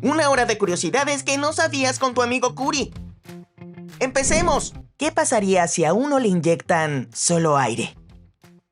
Una hora de curiosidades que no sabías con tu amigo Curi. ¡Empecemos! ¿Qué pasaría si a uno le inyectan solo aire?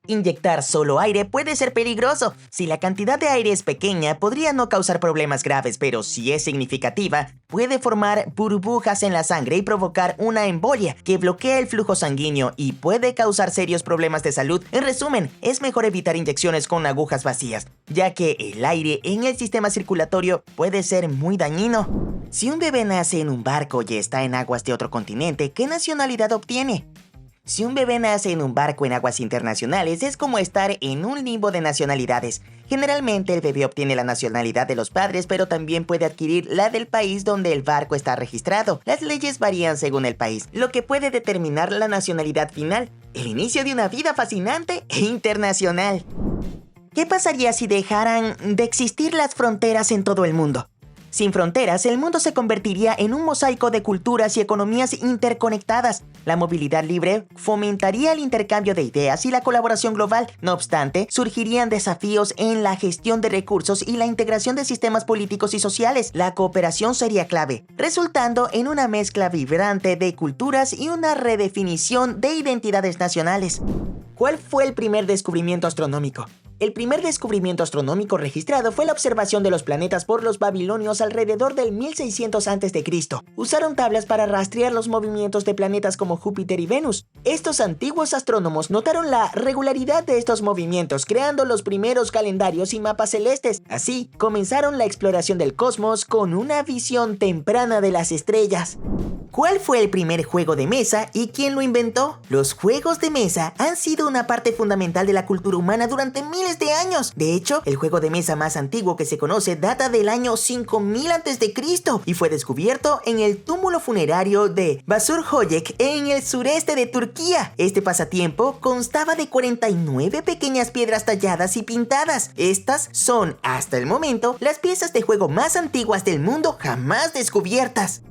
Inyectar solo aire puede ser peligroso. Si la cantidad de aire es pequeña, podría no causar problemas graves, pero si es significativa, puede formar burbujas en la sangre y provocar una embolia que bloquea el flujo sanguíneo y puede causar serios problemas de salud. En resumen, es mejor evitar inyecciones con agujas vacías, ya que el aire en el sistema circulatorio puede ser muy dañino. Si un bebé nace en un barco y está en aguas de otro continente, ¿qué nacionalidad obtiene? Si un bebé nace en un barco en aguas internacionales, es como estar en un limbo de nacionalidades. Generalmente el bebé obtiene la nacionalidad de los padres, pero también puede adquirir la del país donde el barco está registrado. Las leyes varían según el país, lo que puede determinar la nacionalidad final, el inicio de una vida fascinante e internacional. ¿Qué pasaría si dejaran de existir las fronteras en todo el mundo? Sin fronteras, el mundo se convertiría en un mosaico de culturas y economías interconectadas. La movilidad libre fomentaría el intercambio de ideas y la colaboración global. No obstante, surgirían desafíos en la gestión de recursos y la integración de sistemas políticos y sociales. La cooperación sería clave, resultando en una mezcla vibrante de culturas y una redefinición de identidades nacionales. ¿Cuál fue el primer descubrimiento astronómico? El primer descubrimiento astronómico registrado fue la observación de los planetas por los babilonios alrededor del 1600 a.C. Usaron tablas para rastrear los movimientos de planetas como Júpiter y Venus. Estos antiguos astrónomos notaron la regularidad de estos movimientos, creando los primeros calendarios y mapas celestes. Así, comenzaron la exploración del cosmos con una visión temprana de las estrellas. ¿Cuál fue el primer juego de mesa y quién lo inventó? Los juegos de mesa han sido una parte fundamental de la cultura humana durante miles de años. De hecho, el juego de mesa más antiguo que se conoce data del año 5000 a.C. y fue descubierto en el túmulo funerario de Basurhoyek en el sureste de Turquía. Este pasatiempo constaba de 49 pequeñas piedras talladas y pintadas. Estas son, hasta el momento, las piezas de juego más antiguas del mundo jamás descubiertas.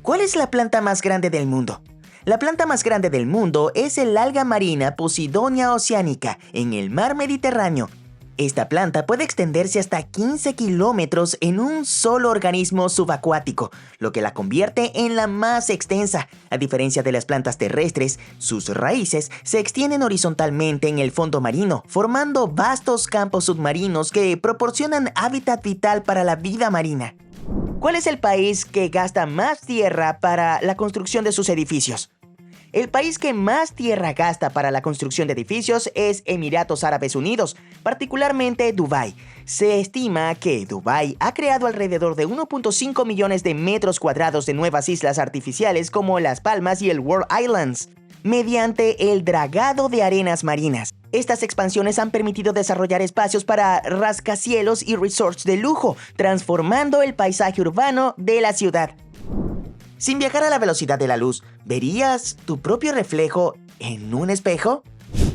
¿Cuál es la planta más grande del mundo? La planta más grande del mundo es el alga marina Posidonia oceanica en el mar Mediterráneo. Esta planta puede extenderse hasta 15 kilómetros en un solo organismo subacuático, lo que la convierte en la más extensa. A diferencia de las plantas terrestres, sus raíces se extienden horizontalmente en el fondo marino, formando vastos campos submarinos que proporcionan hábitat vital para la vida marina. ¿Cuál es el país que gasta más tierra para la construcción de sus edificios? El país que más tierra gasta para la construcción de edificios es Emiratos Árabes Unidos, particularmente Dubái. Se estima que Dubái ha creado alrededor de 1.5 millones de metros cuadrados de nuevas islas artificiales como Las Palmas y el World Islands, mediante el dragado de arenas marinas. Estas expansiones han permitido desarrollar espacios para rascacielos y resorts de lujo, transformando el paisaje urbano de la ciudad. Sin viajar a la velocidad de la luz, ¿verías tu propio reflejo en un espejo?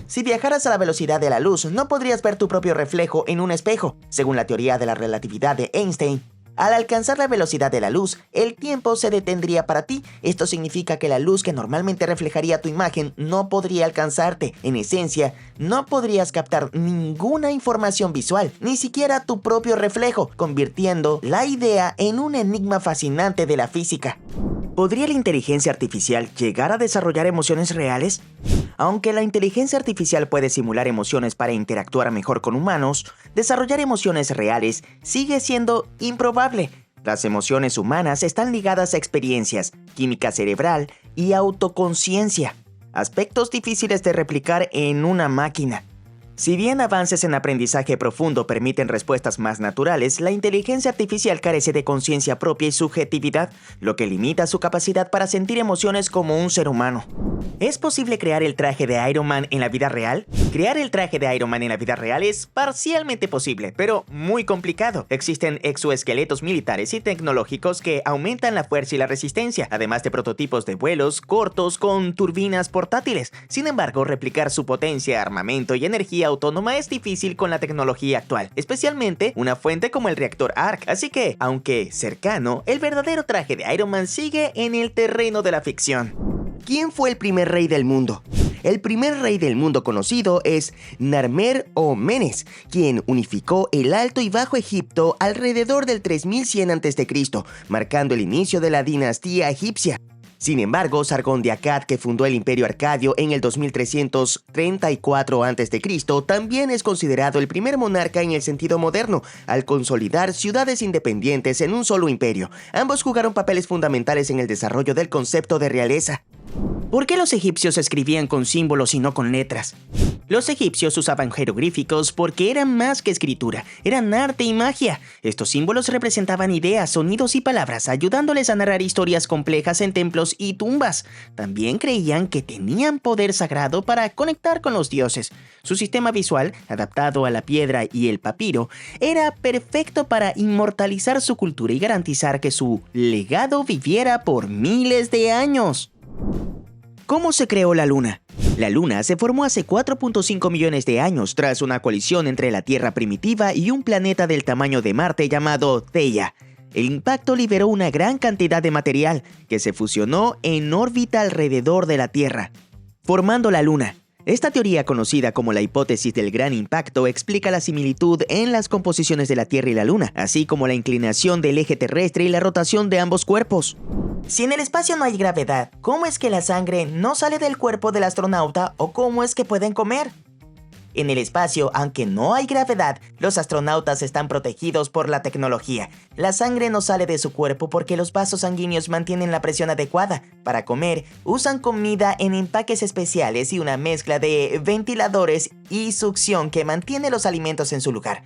Si viajaras a la velocidad de la luz, no podrías ver tu propio reflejo en un espejo. Según la teoría de la relatividad de Einstein, al alcanzar la velocidad de la luz, el tiempo se detendría para ti. Esto significa que la luz que normalmente reflejaría tu imagen no podría alcanzarte. En esencia, no podrías captar ninguna información visual, ni siquiera tu propio reflejo, convirtiendo la idea en un enigma fascinante de la física. ¿Podría la inteligencia artificial llegar a desarrollar emociones reales? Aunque la inteligencia artificial puede simular emociones para interactuar mejor con humanos, desarrollar emociones reales sigue siendo improbable. Las emociones humanas están ligadas a experiencias, química cerebral y autoconciencia, aspectos difíciles de replicar en una máquina. Si bien avances en aprendizaje profundo permiten respuestas más naturales, la inteligencia artificial carece de conciencia propia y subjetividad, lo que limita su capacidad para sentir emociones como un ser humano. ¿Es posible crear el traje de Iron Man en la vida real? Crear el traje de Iron Man en la vida real es parcialmente posible, pero muy complicado. Existen exoesqueletos militares y tecnológicos que aumentan la fuerza y la resistencia, además de prototipos de vuelos cortos con turbinas portátiles. Sin embargo, replicar su potencia, armamento y energía autónoma es difícil con la tecnología actual, especialmente una fuente como el reactor ARC. Así que, aunque cercano, el verdadero traje de Iron Man sigue en el terreno de la ficción. ¿Quién fue el primer rey del mundo? El primer rey del mundo conocido es Narmer o Menes, quien unificó el Alto y Bajo Egipto alrededor del 3100 a.C., marcando el inicio de la dinastía egipcia. Sin embargo, Sargón de Akkad, que fundó el Imperio Arcadio en el 2334 a.C., también es considerado el primer monarca en el sentido moderno, al consolidar ciudades independientes en un solo imperio. Ambos jugaron papeles fundamentales en el desarrollo del concepto de realeza. ¿Por qué los egipcios escribían con símbolos y no con letras? Los egipcios usaban jeroglíficos porque eran más que escritura, eran arte y magia. Estos símbolos representaban ideas, sonidos y palabras, ayudándoles a narrar historias complejas en templos y tumbas. También creían que tenían poder sagrado para conectar con los dioses. Su sistema visual, adaptado a la piedra y el papiro, era perfecto para inmortalizar su cultura y garantizar que su legado viviera por miles de años. ¿Cómo se creó la Luna? La Luna se formó hace 4.5 millones de años tras una colisión entre la Tierra primitiva y un planeta del tamaño de Marte llamado Theia. El impacto liberó una gran cantidad de material que se fusionó en órbita alrededor de la Tierra, formando la Luna. Esta teoría, conocida como la hipótesis del gran impacto, explica la similitud en las composiciones de la Tierra y la Luna, así como la inclinación del eje terrestre y la rotación de ambos cuerpos. Si en el espacio no hay gravedad, ¿cómo es que la sangre no sale del cuerpo del astronauta o cómo es que pueden comer? En el espacio, aunque no hay gravedad, los astronautas están protegidos por la tecnología. La sangre no sale de su cuerpo porque los vasos sanguíneos mantienen la presión adecuada. Para comer, usan comida en empaques especiales y una mezcla de ventiladores y succión que mantiene los alimentos en su lugar.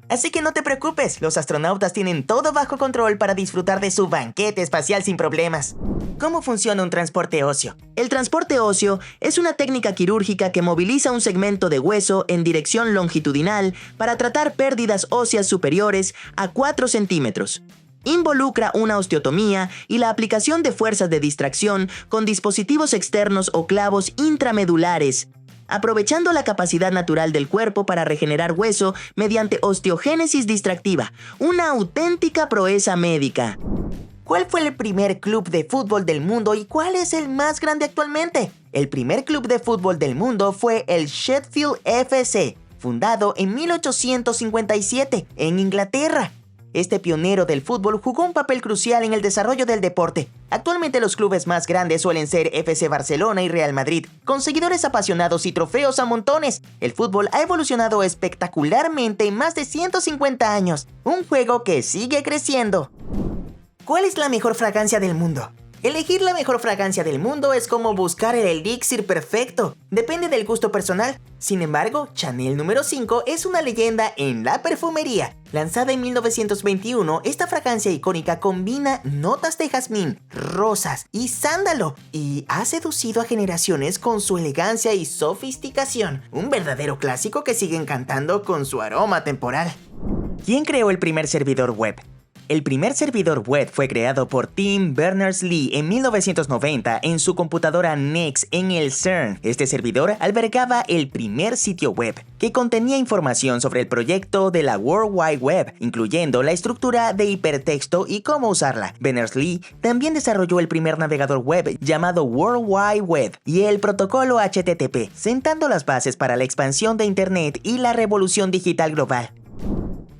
Así que no te preocupes, los astronautas tienen todo bajo control para disfrutar de su banquete espacial sin problemas. ¿Cómo funciona un transporte óseo? El transporte óseo es una técnica quirúrgica que moviliza un segmento de hueso en dirección longitudinal para tratar pérdidas óseas superiores a 4 centímetros. Involucra una osteotomía y la aplicación de fuerzas de distracción con dispositivos externos o clavos intramedulares, aprovechando la capacidad natural del cuerpo para regenerar hueso mediante osteogénesis distractiva, una auténtica proeza médica. ¿Cuál fue el primer club de fútbol del mundo y cuál es el más grande actualmente? El primer club de fútbol del mundo fue el Sheffield FC, fundado en 1857 en Inglaterra. Este pionero del fútbol jugó un papel crucial en el desarrollo del deporte. Actualmente los clubes más grandes suelen ser FC Barcelona y Real Madrid, con seguidores apasionados y trofeos a montones. El fútbol ha evolucionado espectacularmente en más de 150 años, un juego que sigue creciendo. ¿Cuál es la mejor fragancia del mundo? Elegir la mejor fragancia del mundo es como buscar el elixir perfecto. Depende del gusto personal. Sin embargo, Chanel número 5 es una leyenda en la perfumería. Lanzada en 1921, esta fragancia icónica combina notas de jazmín, rosas y sándalo y ha seducido a generaciones con su elegancia y sofisticación. Un verdadero clásico que sigue encantando con su aroma temporal. ¿Quién creó el primer servidor web? El primer servidor web fue creado por Tim Berners-Lee en 1990 en su computadora NeXT en el CERN. Este servidor albergaba el primer sitio web, que contenía información sobre el proyecto de la World Wide Web, incluyendo la estructura de hipertexto y cómo usarla. Berners-Lee también desarrolló el primer navegador web llamado World Wide Web y el protocolo HTTP, sentando las bases para la expansión de Internet y la revolución digital global.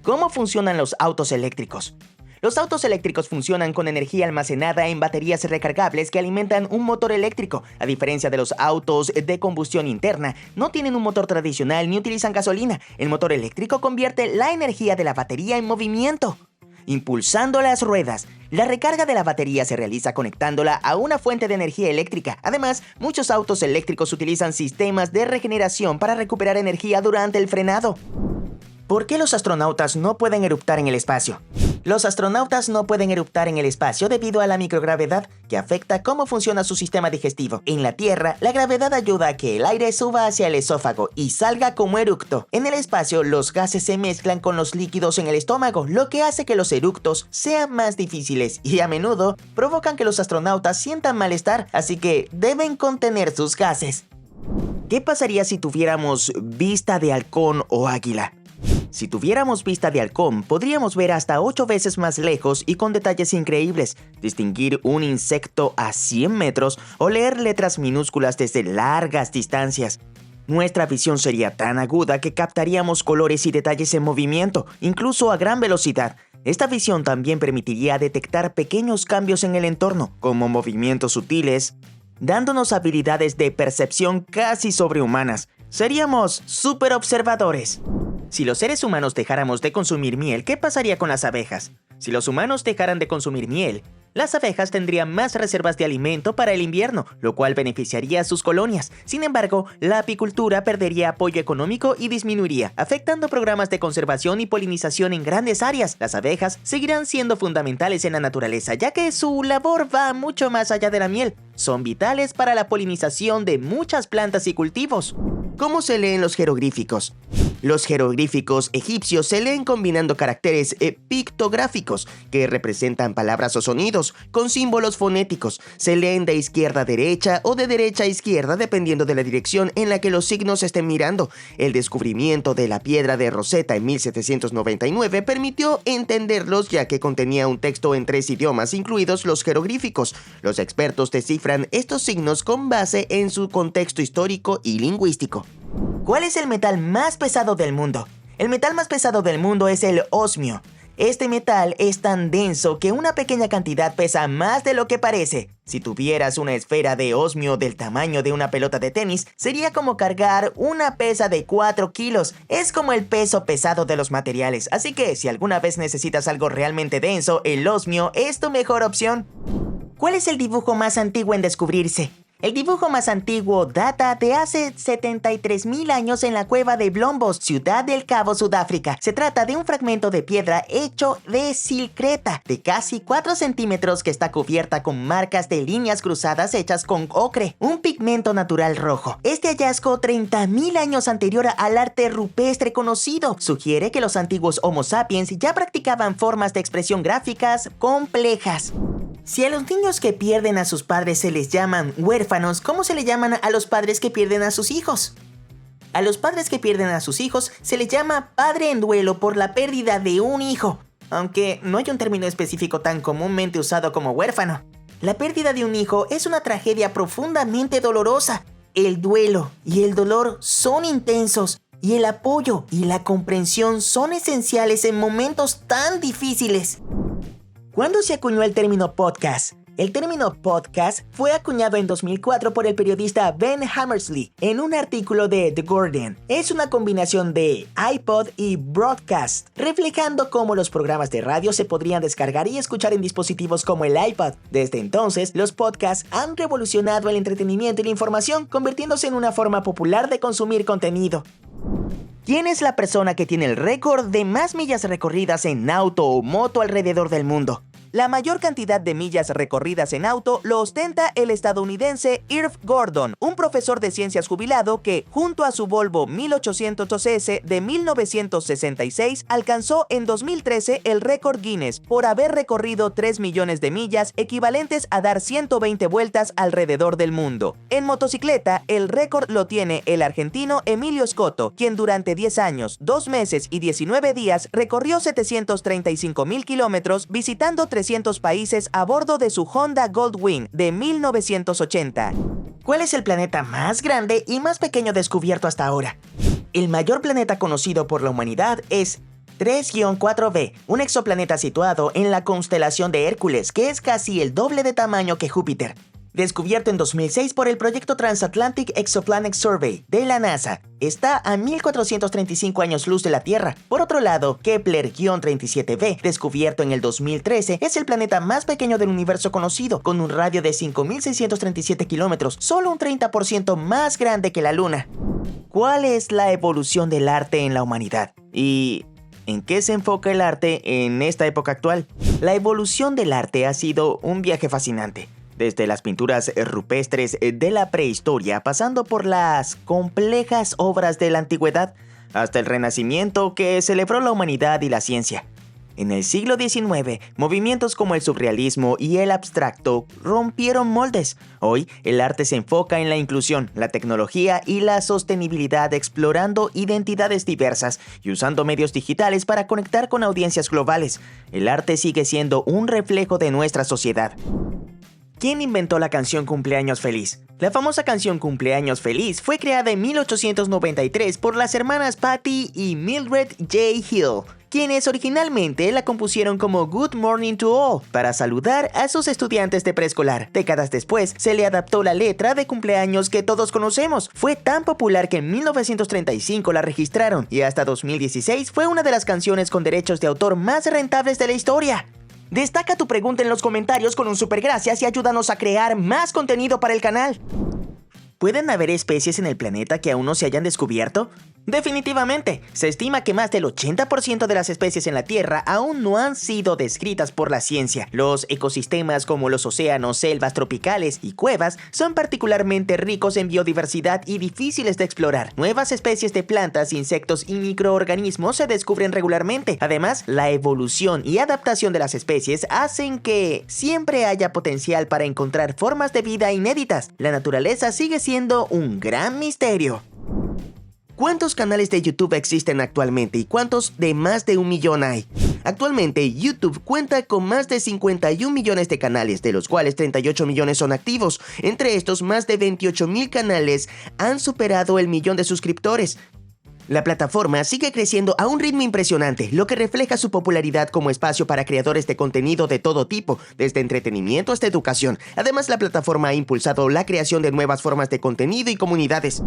¿Cómo funcionan los autos eléctricos? Los autos eléctricos funcionan con energía almacenada en baterías recargables que alimentan un motor eléctrico. A diferencia de los autos de combustión interna, no tienen un motor tradicional ni utilizan gasolina. El motor eléctrico convierte la energía de la batería en movimiento, impulsando las ruedas. La recarga de la batería se realiza conectándola a una fuente de energía eléctrica. Además, muchos autos eléctricos utilizan sistemas de regeneración para recuperar energía durante el frenado. ¿Por qué los astronautas no pueden eruptar en el espacio? Los astronautas no pueden eruptar en el espacio debido a la microgravedad, que afecta cómo funciona su sistema digestivo. En la Tierra, la gravedad ayuda a que el aire suba hacia el esófago y salga como eructo. En el espacio, los gases se mezclan con los líquidos en el estómago, lo que hace que los eructos sean más difíciles y a menudo provocan que los astronautas sientan malestar, así que deben contener sus gases. ¿Qué pasaría si tuviéramos vista de halcón o águila? Si tuviéramos vista de halcón, podríamos ver hasta 8 veces más lejos y con detalles increíbles, distinguir un insecto a 100 metros o leer letras minúsculas desde largas distancias. Nuestra visión sería tan aguda que captaríamos colores y detalles en movimiento, incluso a gran velocidad. Esta visión también permitiría detectar pequeños cambios en el entorno, como movimientos sutiles, dándonos habilidades de percepción casi sobrehumanas. Seríamos súper observadores. Si los seres humanos dejáramos de consumir miel, ¿qué pasaría con las abejas? Si los humanos dejaran de consumir miel, las abejas tendrían más reservas de alimento para el invierno, lo cual beneficiaría a sus colonias. Sin embargo, la apicultura perdería apoyo económico y disminuiría, afectando programas de conservación y polinización en grandes áreas. Las abejas seguirán siendo fundamentales en la naturaleza, ya que su labor va mucho más allá de la miel. Son vitales para la polinización de muchas plantas y cultivos. ¿Cómo se leen los jeroglíficos? Los jeroglíficos egipcios se leen combinando caracteres pictográficos que representan palabras o sonidos con símbolos fonéticos. Se leen de izquierda a derecha o de derecha a izquierda dependiendo de la dirección en la que los signos estén mirando. El descubrimiento de la piedra de Rosetta en 1799 permitió entenderlos ya que contenía un texto en 3 idiomas, incluidos los jeroglíficos. Los expertos descifran estos signos con base en su contexto histórico y lingüístico. ¿Cuál es el metal más pesado del mundo? El metal más pesado del mundo es el osmio. Este metal es tan denso que una pequeña cantidad pesa más de lo que parece. Si tuvieras una esfera de osmio del tamaño de una pelota de tenis, sería como cargar una pesa de 4 kilos. Es como el peso pesado de los materiales, así que si alguna vez necesitas algo realmente denso, el osmio es tu mejor opción. ¿Cuál es el dibujo más antiguo en descubrirse? El dibujo más antiguo data de hace 73.000 años en la cueva de Blombos, Ciudad del Cabo, Sudáfrica. Se trata de un fragmento de piedra hecho de silcreta de casi 4 centímetros que está cubierta con marcas de líneas cruzadas hechas con ocre, un pigmento natural rojo. Este hallazgo, 30.000 años anterior al arte rupestre conocido, sugiere que los antiguos Homo sapiens ya practicaban formas de expresión gráficas complejas. Si a los niños que pierden a sus padres se les llaman huérfanos, ¿cómo se le llaman a los padres que pierden a sus hijos? A los padres que pierden a sus hijos se les llama padre en duelo por la pérdida de un hijo, aunque no hay un término específico tan comúnmente usado como huérfano. La pérdida de un hijo es una tragedia profundamente dolorosa. El duelo y el dolor son intensos, y el apoyo y la comprensión son esenciales en momentos tan difíciles. ¿Cuándo se acuñó el término podcast? El término podcast fue acuñado en 2004 por el periodista Ben Hammersley en un artículo de The Guardian. Es una combinación de iPod y broadcast, reflejando cómo los programas de radio se podrían descargar y escuchar en dispositivos como el iPod. Desde entonces, los podcasts han revolucionado el entretenimiento y la información, convirtiéndose en una forma popular de consumir contenido. ¿Quién es la persona que tiene el récord de más millas recorridas en auto o moto alrededor del mundo? La mayor cantidad de millas recorridas en auto lo ostenta el estadounidense Irv Gordon, un profesor de ciencias jubilado que, junto a su Volvo 1800S de 1966, alcanzó en 2013 el récord Guinness por haber recorrido 3 millones de millas, equivalentes a dar 120 vueltas alrededor del mundo. En motocicleta, el récord lo tiene el argentino Emilio Scotto, quien durante 10 años, 2 meses y 19 días recorrió 735.000 kilómetros visitando 300 países a bordo de su Honda Goldwing de 1980. ¿Cuál es el planeta más grande y más pequeño descubierto hasta ahora? El mayor planeta conocido por la humanidad es 3-4b, un exoplaneta situado en la constelación de Hércules, que es casi el doble de tamaño que Júpiter. Descubierto en 2006 por el proyecto Transatlantic Exoplanet Survey de la NASA, está a 1435 años luz de la Tierra. Por otro lado, Kepler-37b, descubierto en el 2013, es el planeta más pequeño del universo conocido, con un radio de 5.637 kilómetros, solo un 30% más grande que la Luna. ¿Cuál es la evolución del arte en la humanidad? ¿Y en qué se enfoca el arte en esta época actual? La evolución del arte ha sido un viaje fascinante. Desde las pinturas rupestres de la prehistoria, pasando por las complejas obras de la antigüedad, hasta el Renacimiento que celebró la humanidad y la ciencia. En el siglo XIX, movimientos como el surrealismo y el abstracto rompieron moldes. Hoy, el arte se enfoca en la inclusión, la tecnología y la sostenibilidad, explorando identidades diversas y usando medios digitales para conectar con audiencias globales. El arte sigue siendo un reflejo de nuestra sociedad. ¿Quién inventó la canción Cumpleaños Feliz? La famosa canción Cumpleaños Feliz fue creada en 1893 por las hermanas Patty y Mildred J. Hill, quienes originalmente la compusieron como Good Morning to All para saludar a sus estudiantes de preescolar. Décadas después, se le adaptó la letra de cumpleaños que todos conocemos. Fue tan popular que en 1935 la registraron y hasta 2016 fue una de las canciones con derechos de autor más rentables de la historia. Destaca tu pregunta en los comentarios con un super gracias y ayúdanos a crear más contenido para el canal. ¿Pueden haber especies en el planeta que aún no se hayan descubierto? Definitivamente, se estima que más del 80% de las especies en la Tierra aún no han sido descritas por la ciencia. Los ecosistemas como los océanos, selvas tropicales y cuevas son particularmente ricos en biodiversidad y difíciles de explorar. Nuevas especies de plantas, insectos y microorganismos se descubren regularmente. Además, la evolución y adaptación de las especies hacen que siempre haya potencial para encontrar formas de vida inéditas. La naturaleza sigue siendo un gran misterio. ¿Cuántos canales de YouTube existen actualmente y cuántos de más de 1 millón hay? Actualmente, YouTube cuenta con más de 51 millones de canales, de los cuales 38 millones son activos. Entre estos, más de 28,000 canales han superado el 1,000,000 de suscriptores. La plataforma sigue creciendo a un ritmo impresionante, lo que refleja su popularidad como espacio para creadores de contenido de todo tipo, desde entretenimiento hasta educación. Además, la plataforma ha impulsado la creación de nuevas formas de contenido y comunidades.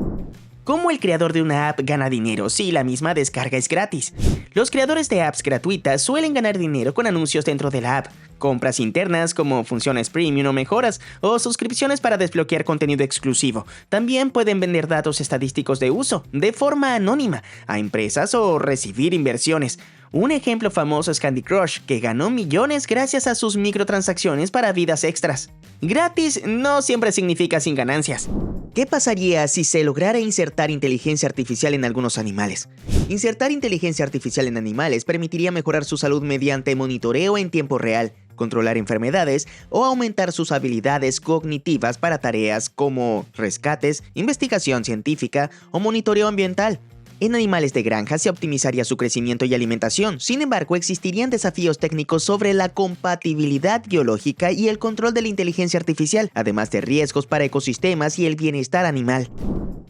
¿Cómo el creador de una app gana dinero si la misma descarga es gratis? Los creadores de apps gratuitas suelen ganar dinero con anuncios dentro de la app, compras internas como funciones premium o mejoras, o suscripciones para desbloquear contenido exclusivo. También pueden vender datos estadísticos de uso, de forma anónima, a empresas o recibir inversiones. Un ejemplo famoso es Candy Crush, que ganó millones gracias a sus microtransacciones para vidas extras. Gratis no siempre significa sin ganancias. ¿Qué pasaría si se lograra insertar inteligencia artificial en algunos animales? Insertar inteligencia artificial en animales permitiría mejorar su salud mediante monitoreo en tiempo real, controlar enfermedades o aumentar sus habilidades cognitivas para tareas como rescates, investigación científica o monitoreo ambiental. En animales de granja se optimizaría su crecimiento y alimentación. Sin embargo, existirían desafíos técnicos sobre la compatibilidad biológica y el control de la inteligencia artificial, además de riesgos para ecosistemas y el bienestar animal.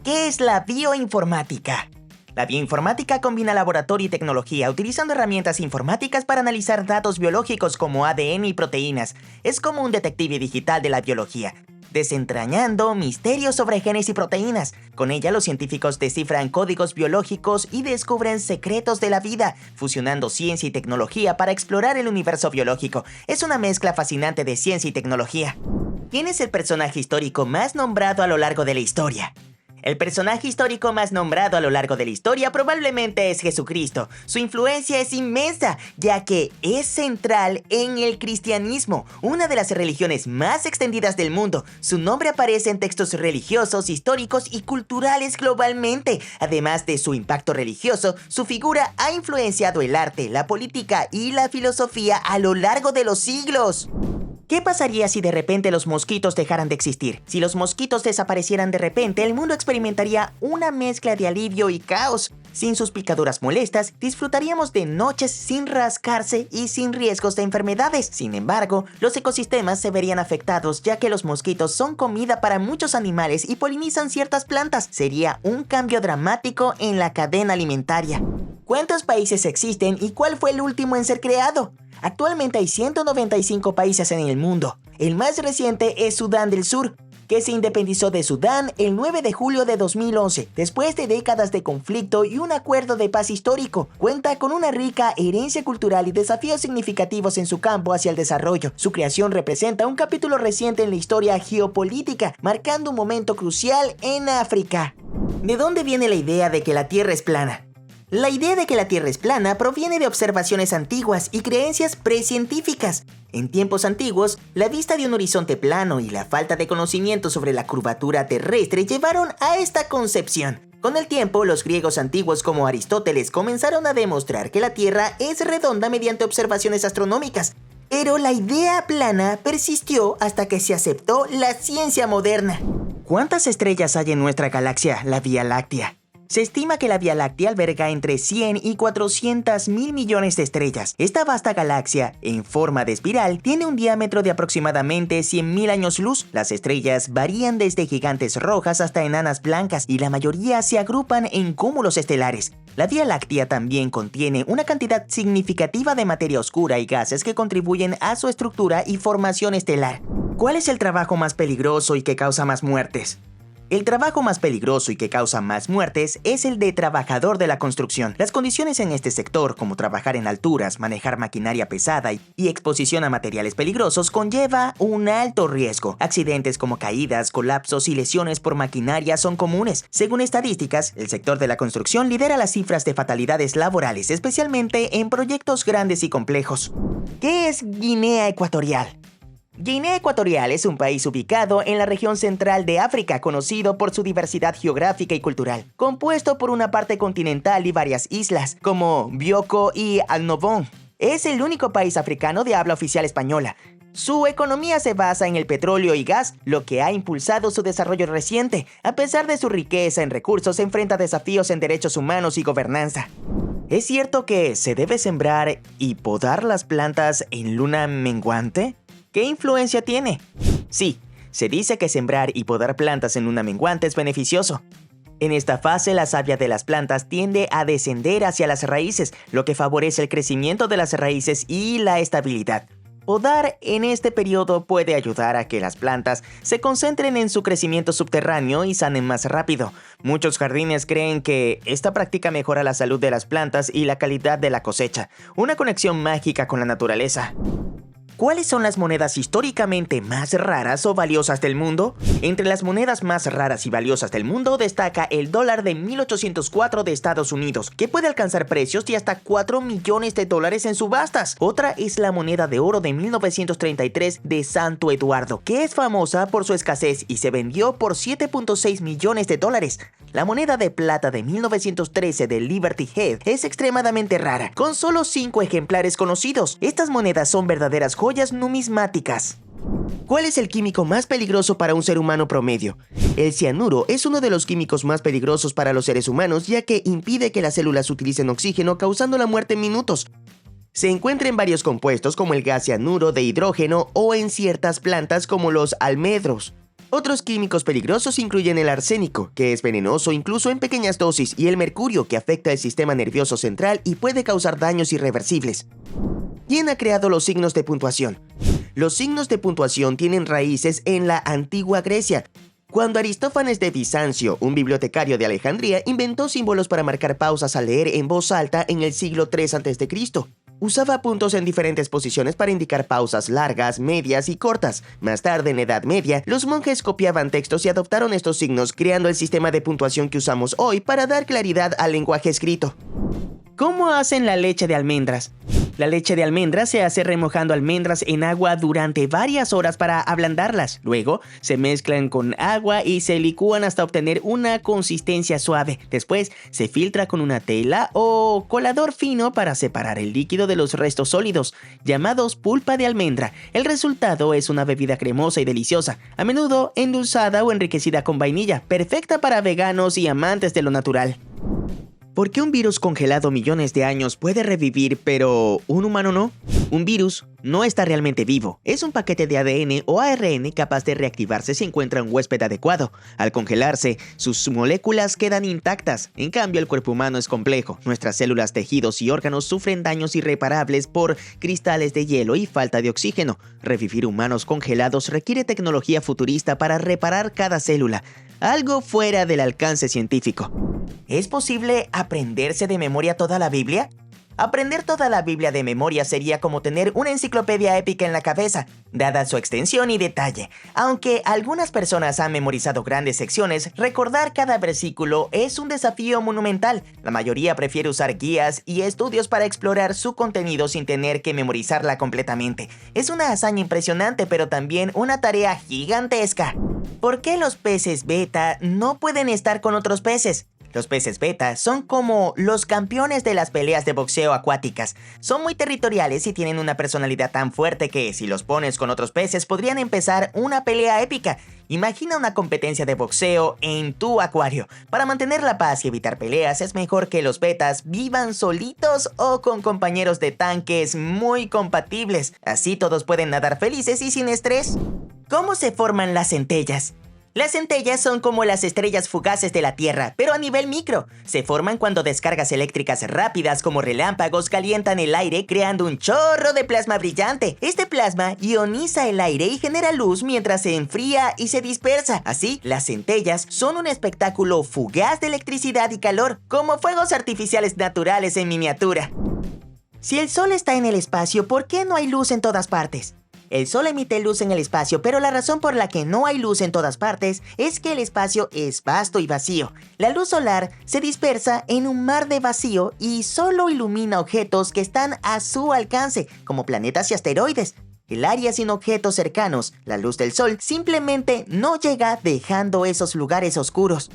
¿Qué es la bioinformática? La bioinformática combina laboratorio y tecnología utilizando herramientas informáticas para analizar datos biológicos como ADN y proteínas. Es como un detective digital de la biología, desentrañando misterios sobre genes y proteínas. Con ella, los científicos descifran códigos biológicos y descubren secretos de la vida, fusionando ciencia y tecnología para explorar el universo biológico. Es una mezcla fascinante de ciencia y tecnología. ¿Quién es el personaje histórico más nombrado a lo largo de la historia? El personaje histórico más nombrado a lo largo de la historia probablemente es Jesucristo. Su influencia es inmensa, ya que es central en el cristianismo, una de las religiones más extendidas del mundo. Su nombre aparece en textos religiosos, históricos y culturales globalmente. Además de su impacto religioso, su figura ha influenciado el arte, la política y la filosofía a lo largo de los siglos. ¿Qué pasaría si de repente los mosquitos dejaran de existir? Si los mosquitos desaparecieran de repente, el mundo experimentaría una mezcla de alivio y caos. Sin sus picaduras molestas, disfrutaríamos de noches sin rascarse y sin riesgos de enfermedades. Sin embargo, los ecosistemas se verían afectados ya que los mosquitos son comida para muchos animales y polinizan ciertas plantas. Sería un cambio dramático en la cadena alimentaria. ¿Cuántos países existen y cuál fue el último en ser creado? Actualmente hay 195 países en el mundo. El más reciente es Sudán del Sur, que se independizó de Sudán el 9 de julio de 2011, después de décadas de conflicto y un acuerdo de paz histórico. Cuenta con una rica herencia cultural y desafíos significativos en su campo hacia el desarrollo. Su creación representa un capítulo reciente en la historia geopolítica, marcando un momento crucial en África. ¿De dónde viene la idea de que la Tierra es plana? La idea de que la Tierra es plana proviene de observaciones antiguas y creencias precientíficas. En tiempos antiguos, la vista de un horizonte plano y la falta de conocimiento sobre la curvatura terrestre llevaron a esta concepción. Con el tiempo, los griegos antiguos como Aristóteles comenzaron a demostrar que la Tierra es redonda mediante observaciones astronómicas, pero la idea plana persistió hasta que se aceptó la ciencia moderna. ¿Cuántas estrellas hay en nuestra galaxia, la Vía Láctea? Se estima que la Vía Láctea alberga entre 100 y 400 mil millones de estrellas. Esta vasta galaxia, en forma de espiral, tiene un diámetro de aproximadamente 100.000 años luz. Las estrellas varían desde gigantes rojas hasta enanas blancas y la mayoría se agrupan en cúmulos estelares. La Vía Láctea también contiene una cantidad significativa de materia oscura y gases que contribuyen a su estructura y formación estelar. ¿Cuál es el trabajo más peligroso y que causa más muertes? El trabajo más peligroso y que causa más muertes es el de trabajador de la construcción. Las condiciones en este sector, como trabajar en alturas, manejar maquinaria pesada y exposición a materiales peligrosos, conlleva un alto riesgo. Accidentes como caídas, colapsos y lesiones por maquinaria son comunes. Según estadísticas, el sector de la construcción lidera las cifras de fatalidades laborales, especialmente en proyectos grandes y complejos. ¿Qué es Guinea Ecuatorial? Guinea Ecuatorial es un país ubicado en la región central de África, conocido por su diversidad geográfica y cultural, compuesto por una parte continental y varias islas, como Bioko y Al-Nobon. Es el único país africano de habla oficial española. Su economía se basa en el petróleo y gas, lo que ha impulsado su desarrollo reciente. A pesar de su riqueza en recursos, se enfrenta a desafíos en derechos humanos y gobernanza. ¿Es cierto que se debe sembrar y podar las plantas en luna menguante? ¿Qué influencia tiene? Sí, se dice que sembrar y podar plantas en luna menguante es beneficioso. En esta fase, la savia de las plantas tiende a descender hacia las raíces, lo que favorece el crecimiento de las raíces y la estabilidad. Podar en este periodo puede ayudar a que las plantas se concentren en su crecimiento subterráneo y sanen más rápido. Muchos jardines creen que esta práctica mejora la salud de las plantas y la calidad de la cosecha, una conexión mágica con la naturaleza. ¿Cuáles son las monedas históricamente más raras o valiosas del mundo? Entre las monedas más raras y valiosas del mundo destaca el dólar de 1804 de Estados Unidos, que puede alcanzar precios de hasta 4 millones de dólares en subastas. Otra es la moneda de oro de 1933 de Santo Eduardo, que es famosa por su escasez y se vendió por 7.6 millones de dólares. La moneda de plata de 1913 de Liberty Head es extremadamente rara, con solo 5 ejemplares conocidos. Estas monedas son verdaderas joyas numismáticas. ¿Cuál es el químico más peligroso para un ser humano promedio? El cianuro es uno de los químicos más peligrosos para los seres humanos, ya que impide que las células utilicen oxígeno, causando la muerte en minutos. Se encuentra en varios compuestos como el gas cianuro de hidrógeno o en ciertas plantas como los almendros. Otros químicos peligrosos incluyen el arsénico, que es venenoso incluso en pequeñas dosis, y el mercurio, que afecta el sistema nervioso central y puede causar daños irreversibles. ¿Quién ha creado los signos de puntuación? Los signos de puntuación tienen raíces en la antigua Grecia. Cuando Aristófanes de Bizancio, un bibliotecario de Alejandría, inventó símbolos para marcar pausas al leer en voz alta en el siglo III a.C. Usaba puntos en diferentes posiciones para indicar pausas largas, medias y cortas. Más tarde, en la Edad Media, los monjes copiaban textos y adoptaron estos signos, creando el sistema de puntuación que usamos hoy para dar claridad al lenguaje escrito. ¿Cómo hacen la leche de almendras? La leche de almendras se hace remojando almendras en agua durante varias horas para ablandarlas. Luego, se mezclan con agua y se licúan hasta obtener una consistencia suave. Después, se filtra con una tela o colador fino para separar el líquido de los restos sólidos, llamados pulpa de almendra. El resultado es una bebida cremosa y deliciosa, a menudo endulzada o enriquecida con vainilla, perfecta para veganos y amantes de lo natural. ¿Por qué un virus congelado millones de años puede revivir, pero un humano no? Un virus no está realmente vivo. Es un paquete de ADN o ARN capaz de reactivarse si encuentra un huésped adecuado. Al congelarse, sus moléculas quedan intactas. En cambio, el cuerpo humano es complejo. Nuestras células, tejidos y órganos sufren daños irreparables por cristales de hielo y falta de oxígeno. Revivir humanos congelados requiere tecnología futurista para reparar cada célula, algo fuera del alcance científico. ¿Es posible aprenderse de memoria toda la Biblia? Aprender toda la Biblia de memoria sería como tener una enciclopedia épica en la cabeza, dada su extensión y detalle. Aunque algunas personas han memorizado grandes secciones, recordar cada versículo es un desafío monumental. La mayoría prefiere usar guías y estudios para explorar su contenido sin tener que memorizarla completamente. Es una hazaña impresionante, pero también una tarea gigantesca. ¿Por qué los peces beta no pueden estar con otros peces? Los peces beta son como los campeones de las peleas de boxeo acuáticas. Son muy territoriales y tienen una personalidad tan fuerte que, si los pones con otros peces, podrían empezar una pelea épica. Imagina una competencia de boxeo en tu acuario. Para mantener la paz y evitar peleas, es mejor que los betas vivan solitos o con compañeros de tanques muy compatibles. Así todos pueden nadar felices y sin estrés. ¿Cómo se forman las centellas? Las centellas son como las estrellas fugaces de la Tierra, pero a nivel micro. Se forman cuando descargas eléctricas rápidas como relámpagos calientan el aire creando un chorro de plasma brillante. Este plasma ioniza el aire y genera luz mientras se enfría y se dispersa. Así, las centellas son un espectáculo fugaz de electricidad y calor, como fuegos artificiales naturales en miniatura. Si el Sol está en el espacio, ¿por qué no hay luz en todas partes? El Sol emite luz en el espacio, pero la razón por la que no hay luz en todas partes es que el espacio es vasto y vacío. La luz solar se dispersa en un mar de vacío y solo ilumina objetos que están a su alcance, como planetas y asteroides. El área sin objetos cercanos, la luz del Sol, simplemente no llega dejando esos lugares oscuros.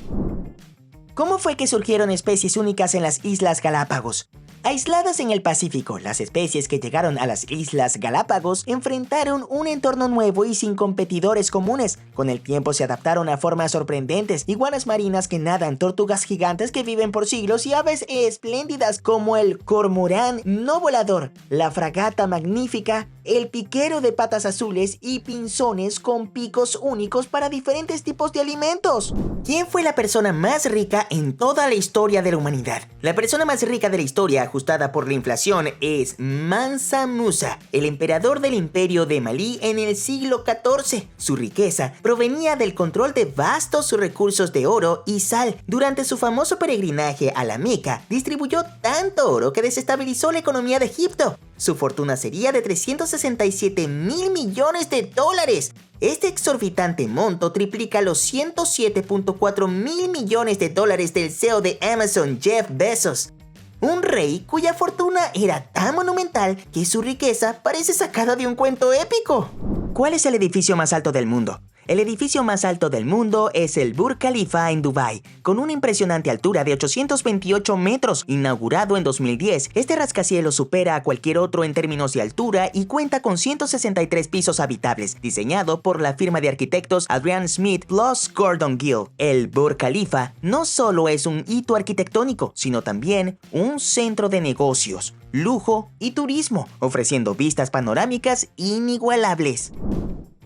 ¿Cómo fue que surgieron especies únicas en las Islas Galápagos? Aisladas en el Pacífico, las especies que llegaron a las Islas Galápagos enfrentaron un entorno nuevo y sin competidores comunes. Con el tiempo se adaptaron a formas sorprendentes, iguanas marinas que nadan, tortugas gigantes que viven por siglos y aves espléndidas como el cormorán no volador, la fragata magnífica, el piquero de patas azules y pinzones con picos únicos para diferentes tipos de alimentos. ¿Quién fue la persona más rica en toda la historia de la humanidad? La persona más rica de la historia, ajustada por la inflación, es Mansa Musa, el emperador del Imperio de Malí en el siglo XIV. Su riqueza provenía del control de vastos recursos de oro y sal. Durante su famoso peregrinaje a la Meca, distribuyó tanto oro que desestabilizó la economía de Egipto. Su fortuna sería de 367.000 millones de dólares. Este exorbitante monto triplica los 107.4 mil millones de dólares del CEO de Amazon, Jeff Bezos. Un rey cuya fortuna era tan monumental que su riqueza parece sacada de un cuento épico. ¿Cuál es el edificio más alto del mundo? El edificio más alto del mundo es el Burj Khalifa en Dubái, con una impresionante altura de 828 metros. Inaugurado en 2010, este rascacielos supera a cualquier otro en términos de altura y cuenta con 163 pisos habitables, diseñado por la firma de arquitectos Adrian Smith plus Gordon Gill. El Burj Khalifa no solo es un hito arquitectónico, sino también un centro de negocios, lujo y turismo, ofreciendo vistas panorámicas inigualables.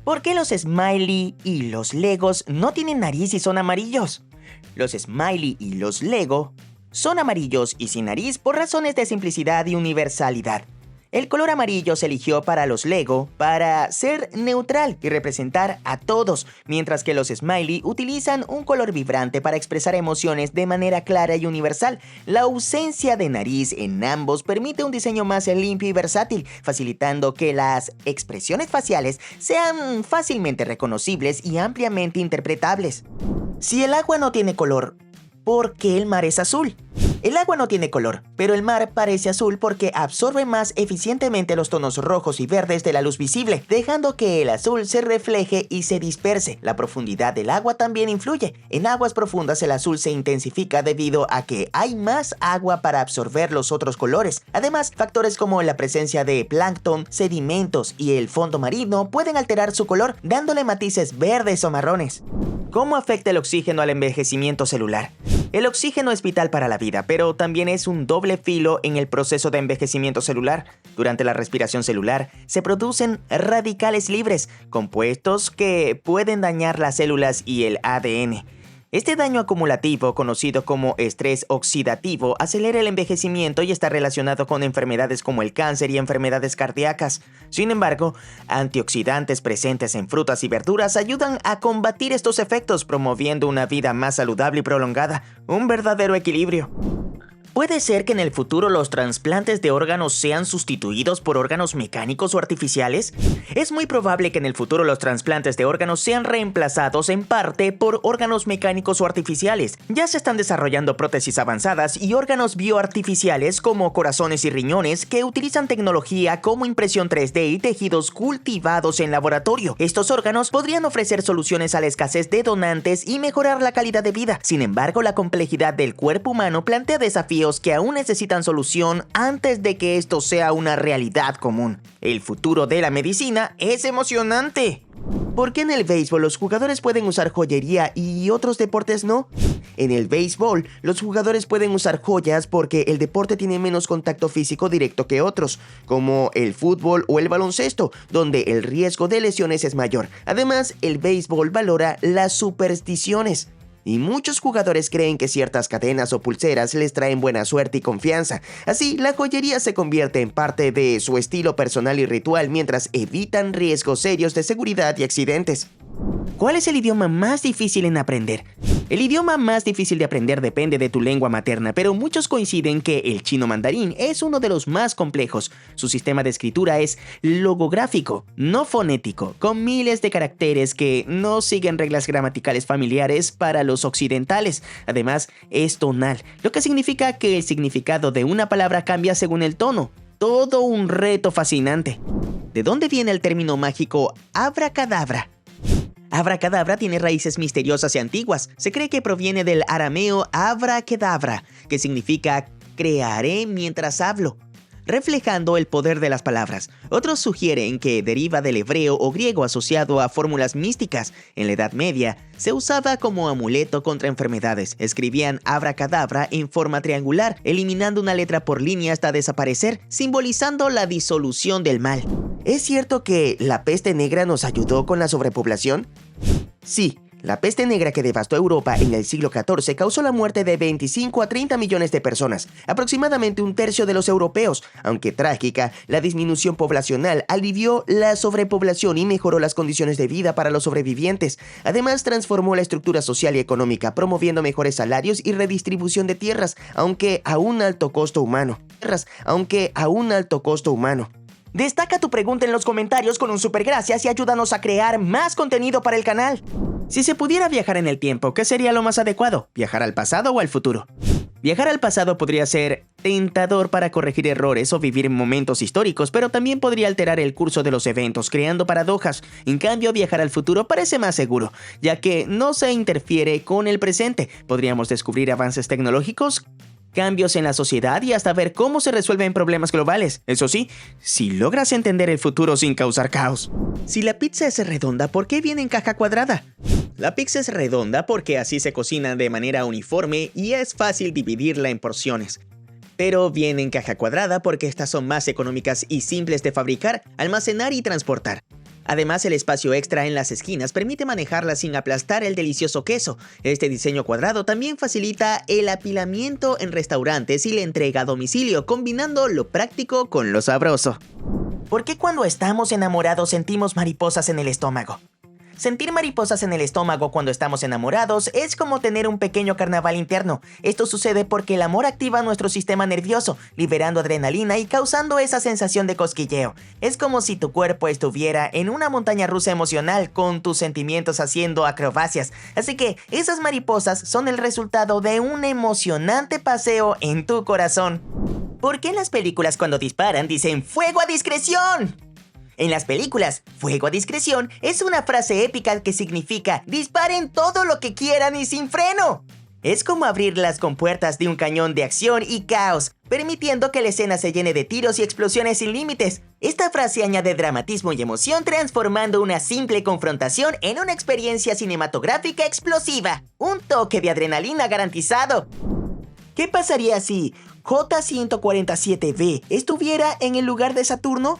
¿Por qué los Smiley y los Legos no tienen nariz y son amarillos? Los Smiley y los Lego son amarillos y sin nariz por razones de simplicidad y universalidad. El color amarillo se eligió para los Lego para ser neutral y representar a todos, mientras que los Smiley utilizan un color vibrante para expresar emociones de manera clara y universal. La ausencia de nariz en ambos permite un diseño más limpio y versátil, facilitando que las expresiones faciales sean fácilmente reconocibles y ampliamente interpretables. Si el agua no tiene color, ¿por qué el mar es azul? El agua no tiene color, pero el mar parece azul porque absorbe más eficientemente los tonos rojos y verdes de la luz visible, dejando que el azul se refleje y se disperse. La profundidad del agua también influye. En aguas profundas el azul se intensifica debido a que hay más agua para absorber los otros colores. Además, factores como la presencia de plancton, sedimentos y el fondo marino pueden alterar su color, dándole matices verdes o marrones. ¿Cómo afecta el oxígeno al envejecimiento celular? El oxígeno es vital para la vida, pero también es un doble filo en el proceso de envejecimiento celular. Durante la respiración celular se producen radicales libres, compuestos que pueden dañar las células y el ADN. Este daño acumulativo, conocido como estrés oxidativo, acelera el envejecimiento y está relacionado con enfermedades como el cáncer y enfermedades cardíacas. Sin embargo, antioxidantes presentes en frutas y verduras ayudan a combatir estos efectos, promoviendo una vida más saludable y prolongada, un verdadero equilibrio. ¿Puede ser que en el futuro los trasplantes de órganos sean sustituidos por órganos mecánicos o artificiales? Es muy probable que en el futuro los trasplantes de órganos sean reemplazados en parte por órganos mecánicos o artificiales. Ya se están desarrollando prótesis avanzadas y órganos bioartificiales como corazones y riñones que utilizan tecnología como impresión 3D y tejidos cultivados en laboratorio. Estos órganos podrían ofrecer soluciones a la escasez de donantes y mejorar la calidad de vida. Sin embargo, la complejidad del cuerpo humano plantea desafíos que aún necesitan solución antes de que esto sea una realidad común. El futuro de la medicina es emocionante. ¿Por qué en el béisbol los jugadores pueden usar joyería y otros deportes no? En el béisbol, los jugadores pueden usar joyas porque el deporte tiene menos contacto físico directo que otros, como el fútbol o el baloncesto, donde el riesgo de lesiones es mayor. Además, el béisbol valora las supersticiones. Y muchos jugadores creen que ciertas cadenas o pulseras les traen buena suerte y confianza. Así, la joyería se convierte en parte de su estilo personal y ritual mientras evitan riesgos serios de seguridad y accidentes. ¿Cuál es el idioma más difícil en aprender? El idioma más difícil de aprender depende de tu lengua materna, pero muchos coinciden que el chino mandarín es uno de los más complejos. Su sistema de escritura es logográfico, no fonético, con miles de caracteres que no siguen reglas gramaticales familiares para los occidentales. Además, es tonal, lo que significa que el significado de una palabra cambia según el tono. Todo un reto fascinante. ¿De dónde viene el término mágico abracadabra? Abracadabra tiene raíces misteriosas y antiguas. Se cree que proviene del arameo abrakedabra, que significa crearé mientras hablo, reflejando el poder de las palabras. Otros sugieren que deriva del hebreo o griego asociado a fórmulas místicas. En la Edad Media, se usaba como amuleto contra enfermedades. Escribían abracadabra en forma triangular, eliminando una letra por línea hasta desaparecer, simbolizando la disolución del mal. ¿Es cierto que la peste negra nos ayudó con la sobrepoblación? Sí. La peste negra que devastó Europa en el siglo XIV causó la muerte de 25 a 30 millones de personas, aproximadamente un tercio de los europeos. Aunque trágica, la disminución poblacional alivió la sobrepoblación y mejoró las condiciones de vida para los sobrevivientes. Además, transformó la estructura social y económica, promoviendo mejores salarios y redistribución de tierras, aunque a un alto costo humano. Destaca tu pregunta en los comentarios con un super gracias y ayúdanos a crear más contenido para el canal. Si se pudiera viajar en el tiempo, ¿qué sería lo más adecuado? ¿Viajar al pasado o al futuro? Viajar al pasado podría ser tentador para corregir errores o vivir momentos históricos, pero también podría alterar el curso de los eventos, creando paradojas. En cambio, viajar al futuro parece más seguro, ya que no se interfiere con el presente. Podríamos descubrir avances tecnológicos, cambios en la sociedad y hasta ver cómo se resuelven problemas globales. Eso sí, si logras entender el futuro sin causar caos. Si la pizza es redonda, ¿por qué viene en caja cuadrada? La pizza es redonda porque así se cocina de manera uniforme y es fácil dividirla en porciones. Pero viene en caja cuadrada porque estas son más económicas y simples de fabricar, almacenar y transportar. Además, el espacio extra en las esquinas permite manejarla sin aplastar el delicioso queso. Este diseño cuadrado también facilita el apilamiento en restaurantes y la entrega a domicilio, combinando lo práctico con lo sabroso. ¿Por qué cuando estamos enamorados sentimos mariposas en el estómago? Sentir mariposas en el estómago cuando estamos enamorados es como tener un pequeño carnaval interno. Esto sucede porque el amor activa nuestro sistema nervioso, liberando adrenalina y causando esa sensación de cosquilleo. Es como si tu cuerpo estuviera en una montaña rusa emocional con tus sentimientos haciendo acrobacias. Así que esas mariposas son el resultado de un emocionante paseo en tu corazón. ¿Por qué en las películas cuando disparan dicen ¡fuego a discreción? En las películas, fuego a discreción es una frase épica que significa disparen todo lo que quieran y sin freno. Es como abrir las compuertas de un cañón de acción y caos, permitiendo que la escena se llene de tiros y explosiones sin límites. Esta frase añade dramatismo y emoción, transformando una simple confrontación en una experiencia cinematográfica explosiva. Un toque de adrenalina garantizado. ¿Qué pasaría si J147b estuviera en el lugar de Saturno?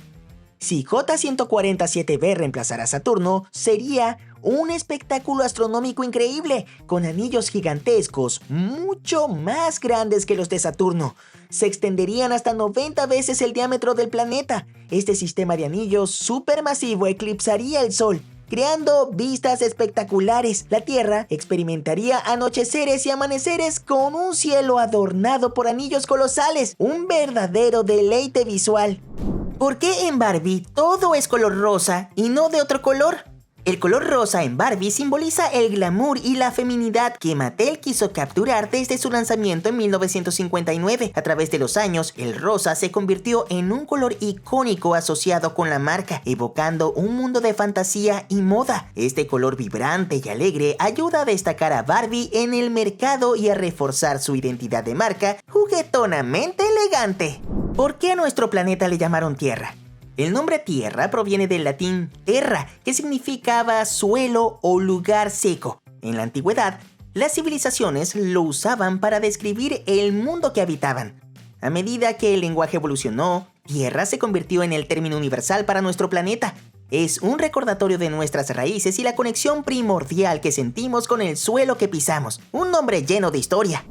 Si J147b reemplazara a Saturno, sería un espectáculo astronómico increíble, con anillos gigantescos, mucho más grandes que los de Saturno. Se extenderían hasta 90 veces el diámetro del planeta. Este sistema de anillos supermasivo eclipsaría el Sol. creando vistas espectaculares. La Tierra experimentaría anocheceres y amaneceres con un cielo adornado por anillos colosales, un verdadero deleite visual. ¿Por qué en Barbie todo es color rosa y no de otro color? El color rosa en Barbie simboliza el glamour y la feminidad que Mattel quiso capturar desde su lanzamiento en 1959. A través de los años, el rosa se convirtió en un color icónico asociado con la marca, evocando un mundo de fantasía y moda. Este color vibrante y alegre ayuda a destacar a Barbie en el mercado y a reforzar su identidad de marca juguetonamente elegante. ¿Por qué a nuestro planeta le llamaron Tierra? El nombre Tierra proviene del latín terra, que significaba suelo o lugar seco. En la antigüedad, las civilizaciones lo usaban para describir el mundo que habitaban. A medida que el lenguaje evolucionó, Tierra se convirtió en el término universal para nuestro planeta. Es un recordatorio de nuestras raíces y la conexión primordial que sentimos con el suelo que pisamos. Un nombre lleno de historia.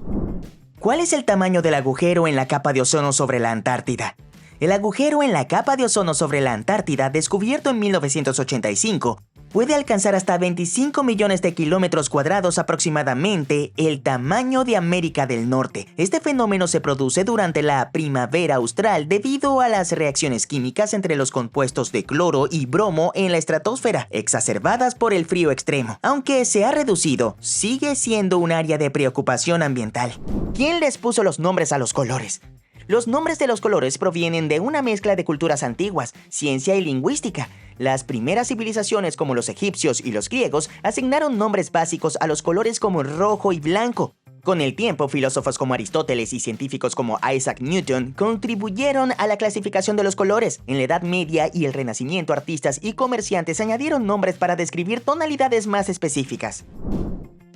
¿Cuál es el tamaño del agujero en la capa de ozono sobre la Antártida? El agujero en la capa de ozono sobre la Antártida, descubierto en 1985, puede alcanzar hasta 25 millones de kilómetros cuadrados, aproximadamente el tamaño de América del Norte. Este fenómeno se produce durante la primavera austral debido a las reacciones químicas entre los compuestos de cloro y bromo en la estratosfera, exacerbadas por el frío extremo. Aunque se ha reducido, sigue siendo un área de preocupación ambiental. ¿Quién les puso los nombres a los colores? Los nombres de los colores provienen de una mezcla de culturas antiguas, ciencia y lingüística. Las primeras civilizaciones como los egipcios y los griegos asignaron nombres básicos a los colores como rojo y blanco. Con el tiempo, filósofos como Aristóteles y científicos como Isaac Newton contribuyeron a la clasificación de los colores. En la Edad Media y el Renacimiento, artistas y comerciantes añadieron nombres para describir tonalidades más específicas.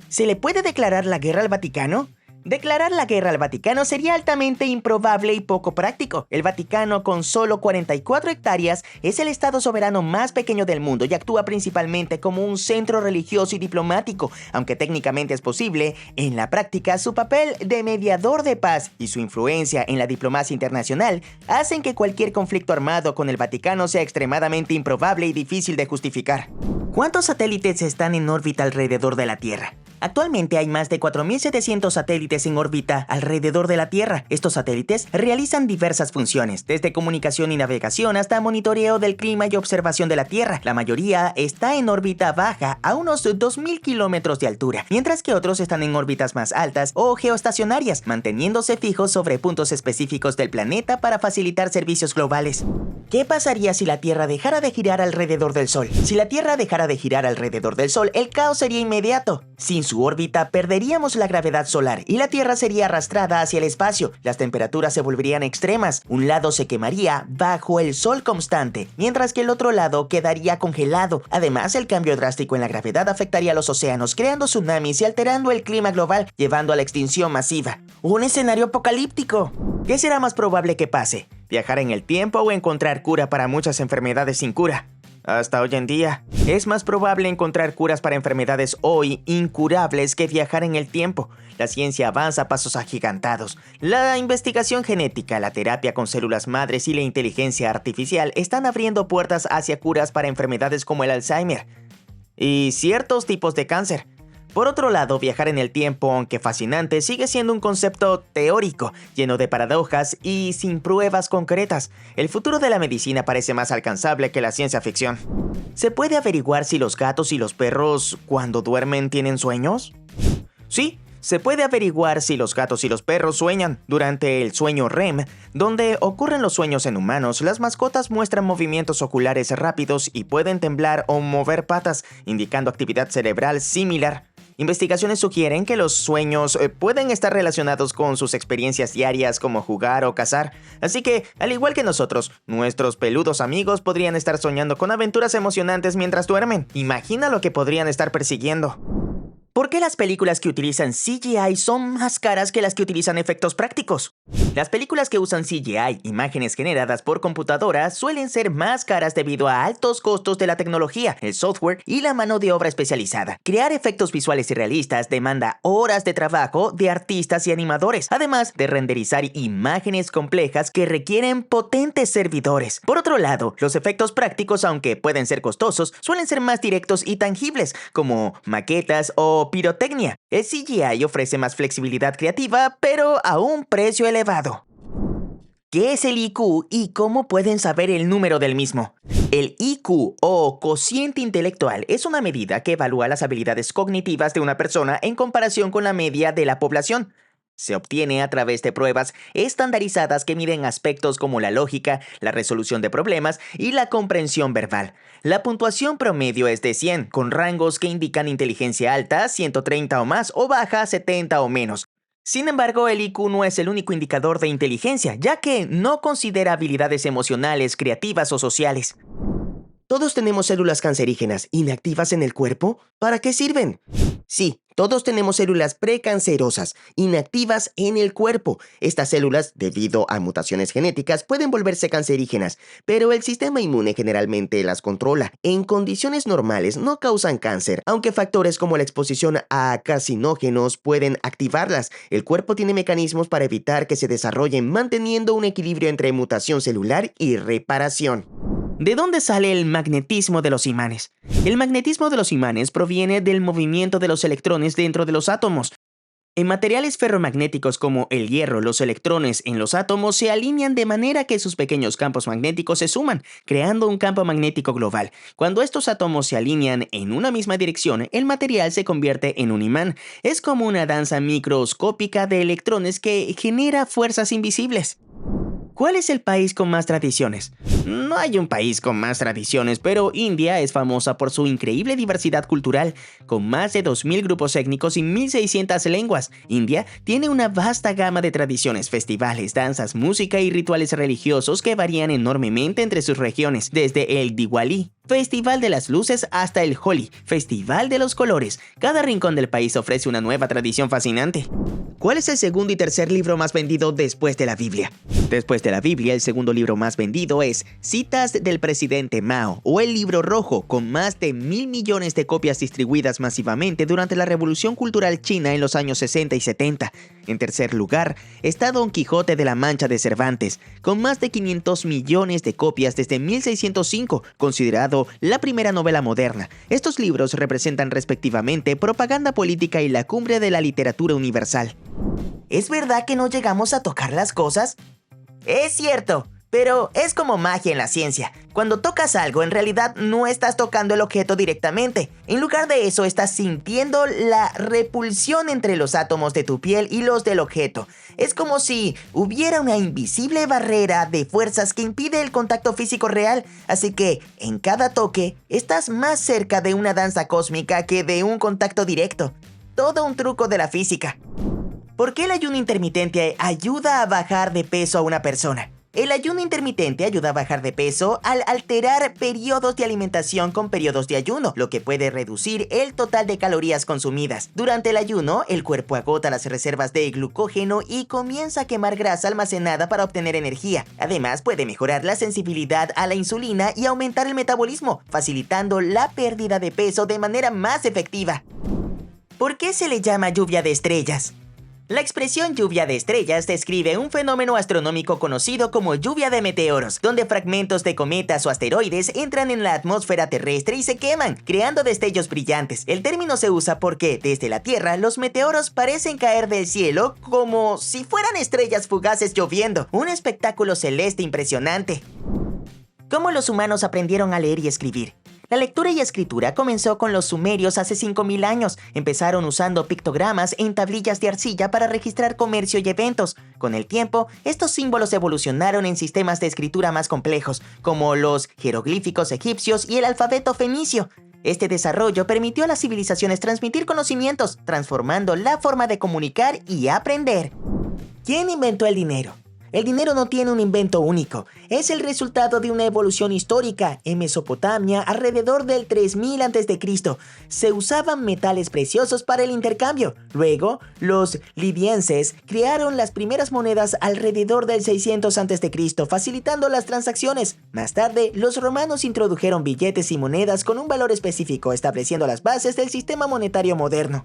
¿Se le puede declarar la guerra al Vaticano? Declarar la guerra al Vaticano sería altamente improbable y poco práctico. El Vaticano, con solo 44 hectáreas, es el estado soberano más pequeño del mundo y actúa principalmente como un centro religioso y diplomático. Aunque técnicamente es posible, en la práctica su papel de mediador de paz y su influencia en la diplomacia internacional hacen que cualquier conflicto armado con el Vaticano sea extremadamente improbable y difícil de justificar. ¿Cuántos satélites están en órbita alrededor de la Tierra? Actualmente hay más de 4.700 satélites en órbita alrededor de la Tierra. Estos satélites realizan diversas funciones, desde comunicación y navegación hasta monitoreo del clima y observación de la Tierra. La mayoría está en órbita baja, a unos 2.000 kilómetros de altura, mientras que otros están en órbitas más altas o geoestacionarias, manteniéndose fijos sobre puntos específicos del planeta para facilitar servicios globales. ¿Qué pasaría si la Tierra dejara de girar alrededor del Sol? Si la Tierra dejara de girar alrededor del Sol, el caos sería inmediato. Sin su órbita, perderíamos la gravedad solar y la Tierra sería arrastrada hacia el espacio. Las temperaturas se volverían extremas. Un lado se quemaría bajo el sol constante, mientras que el otro lado quedaría congelado. Además, el cambio drástico en la gravedad afectaría a los océanos, creando tsunamis y alterando el clima global, llevando a la extinción masiva. Un escenario apocalíptico. ¿Qué será más probable que pase? ¿Viajar en el tiempo o encontrar cura para muchas enfermedades sin cura? Hasta hoy en día, es más probable encontrar curas para enfermedades hoy incurables que viajar en el tiempo. La ciencia avanza a pasos agigantados. La investigación genética, la terapia con células madres y la inteligencia artificial están abriendo puertas hacia curas para enfermedades como el Alzheimer y ciertos tipos de cáncer. Por otro lado, viajar en el tiempo, aunque fascinante, sigue siendo un concepto teórico, lleno de paradojas y sin pruebas concretas. El futuro de la medicina parece más alcanzable que la ciencia ficción. ¿Se puede averiguar si los gatos y los perros, cuando duermen, tienen sueños? Sí, se puede averiguar si los gatos y los perros sueñan. Durante el sueño REM, donde ocurren los sueños en humanos, las mascotas muestran movimientos oculares rápidos y pueden temblar o mover patas, indicando actividad cerebral similar. Investigaciones sugieren que los sueños pueden estar relacionados con sus experiencias diarias como jugar o cazar. Así que, al igual que nosotros, nuestros peludos amigos podrían estar soñando con aventuras emocionantes mientras duermen. Imagina lo que podrían estar persiguiendo. ¿Por qué las películas que utilizan CGI son más caras que las que utilizan efectos prácticos? Las películas que usan CGI, imágenes generadas por computadora, suelen ser más caras debido a altos costos de la tecnología, el software y la mano de obra especializada. Crear efectos visuales y realistas demanda horas de trabajo de artistas y animadores, además de renderizar imágenes complejas que requieren potentes servidores. Por otro lado, los efectos prácticos, aunque pueden ser costosos, suelen ser más directos y tangibles, como maquetas o pirotecnia. El CGI ofrece más flexibilidad creativa, pero a un precio elevado. ¿Qué es el IQ y cómo pueden saber el número del mismo? El IQ o cociente intelectual es una medida que evalúa las habilidades cognitivas de una persona en comparación con la media de la población. Se obtiene a través de pruebas estandarizadas que miden aspectos como la lógica, la resolución de problemas y la comprensión verbal. La puntuación promedio es de 100, con rangos que indican inteligencia alta, 130 o más, o baja, 70 o menos. Sin embargo, el IQ no es el único indicador de inteligencia, ya que no considera habilidades emocionales, creativas o sociales. ¿Todos tenemos células cancerígenas inactivas en el cuerpo? ¿Para qué sirven? Sí, todos tenemos células precancerosas inactivas en el cuerpo. Estas células, debido a mutaciones genéticas, pueden volverse cancerígenas, pero el sistema inmune generalmente las controla. En condiciones normales no causan cáncer, aunque factores como la exposición a carcinógenos pueden activarlas. El cuerpo tiene mecanismos para evitar que se desarrollen, manteniendo un equilibrio entre mutación celular y reparación. ¿De dónde sale el magnetismo de los imanes? El magnetismo de los imanes proviene del movimiento de los electrones dentro de los átomos. En materiales ferromagnéticos como el hierro, los electrones en los átomos se alinean de manera que sus pequeños campos magnéticos se suman, creando un campo magnético global. Cuando estos átomos se alinean en una misma dirección, el material se convierte en un imán. Es como una danza microscópica de electrones que genera fuerzas invisibles. ¿Cuál es el país con más tradiciones? No hay un país con más tradiciones, pero India es famosa por su increíble diversidad cultural, con más de 2.000 grupos étnicos y 1.600 lenguas. India tiene una vasta gama de tradiciones, festivales, danzas, música y rituales religiosos que varían enormemente entre sus regiones, desde el Diwali, Festival de las Luces, hasta el Holi, Festival de los Colores. Cada rincón del país ofrece una nueva tradición fascinante. ¿Cuál es el segundo y tercer libro más vendido después de la Biblia? Después de la Biblia, el segundo libro más vendido es Citas del presidente Mao, o el Libro Rojo, con más de 1.000 millones de copias distribuidas masivamente durante la Revolución Cultural China en los años 60 y 70. En tercer lugar, está Don Quijote de la Mancha de Cervantes, con más de 500 millones de copias desde 1605, considerado la primera novela moderna. Estos libros representan respectivamente propaganda política y la cumbre de la literatura universal. ¿Es verdad que no llegamos a tocar las cosas? Es cierto, pero es como magia en la ciencia. Cuando tocas algo, en realidad no estás tocando el objeto directamente. En lugar de eso, estás sintiendo la repulsión entre los átomos de tu piel y los del objeto. Es como si hubiera una invisible barrera de fuerzas que impide el contacto físico real. Así que, en cada toque, estás más cerca de una danza cósmica que de un contacto directo. Todo un truco de la física. ¿Por qué el ayuno intermitente ayuda a bajar de peso a una persona? El ayuno intermitente ayuda a bajar de peso al alterar periodos de alimentación con periodos de ayuno, lo que puede reducir el total de calorías consumidas. Durante el ayuno, el cuerpo agota las reservas de glucógeno y comienza a quemar grasa almacenada para obtener energía. Además, puede mejorar la sensibilidad a la insulina y aumentar el metabolismo, facilitando la pérdida de peso de manera más efectiva. ¿Por qué se le llama lluvia de estrellas? La expresión lluvia de estrellas describe un fenómeno astronómico conocido como lluvia de meteoros, donde fragmentos de cometas o asteroides entran en la atmósfera terrestre y se queman, creando destellos brillantes. El término se usa porque, desde la Tierra, los meteoros parecen caer del cielo como si fueran estrellas fugaces lloviendo. Un espectáculo celeste impresionante. ¿Cómo los humanos aprendieron a leer y escribir? La lectura y escritura comenzó con los sumerios hace 5.000 años. Empezaron usando pictogramas en tablillas de arcilla para registrar comercio y eventos. Con el tiempo, estos símbolos evolucionaron en sistemas de escritura más complejos, como los jeroglíficos egipcios y el alfabeto fenicio. Este desarrollo permitió a las civilizaciones transmitir conocimientos, transformando la forma de comunicar y aprender. ¿Quién inventó el dinero? El dinero no tiene un invento único, es el resultado de una evolución histórica. En Mesopotamia, alrededor del 3000 a.C., se usaban metales preciosos para el intercambio. Luego, los lidienses crearon las primeras monedas alrededor del 600 a.C., facilitando las transacciones. Más tarde, los romanos introdujeron billetes y monedas con un valor específico, estableciendo las bases del sistema monetario moderno.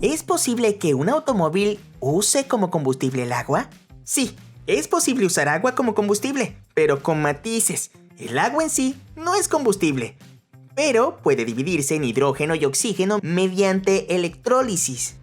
¿Es posible que un automóvil use como combustible el agua? Sí, es posible usar agua como combustible, pero con matices. El agua en sí no es combustible, pero puede dividirse en hidrógeno y oxígeno mediante electrólisis.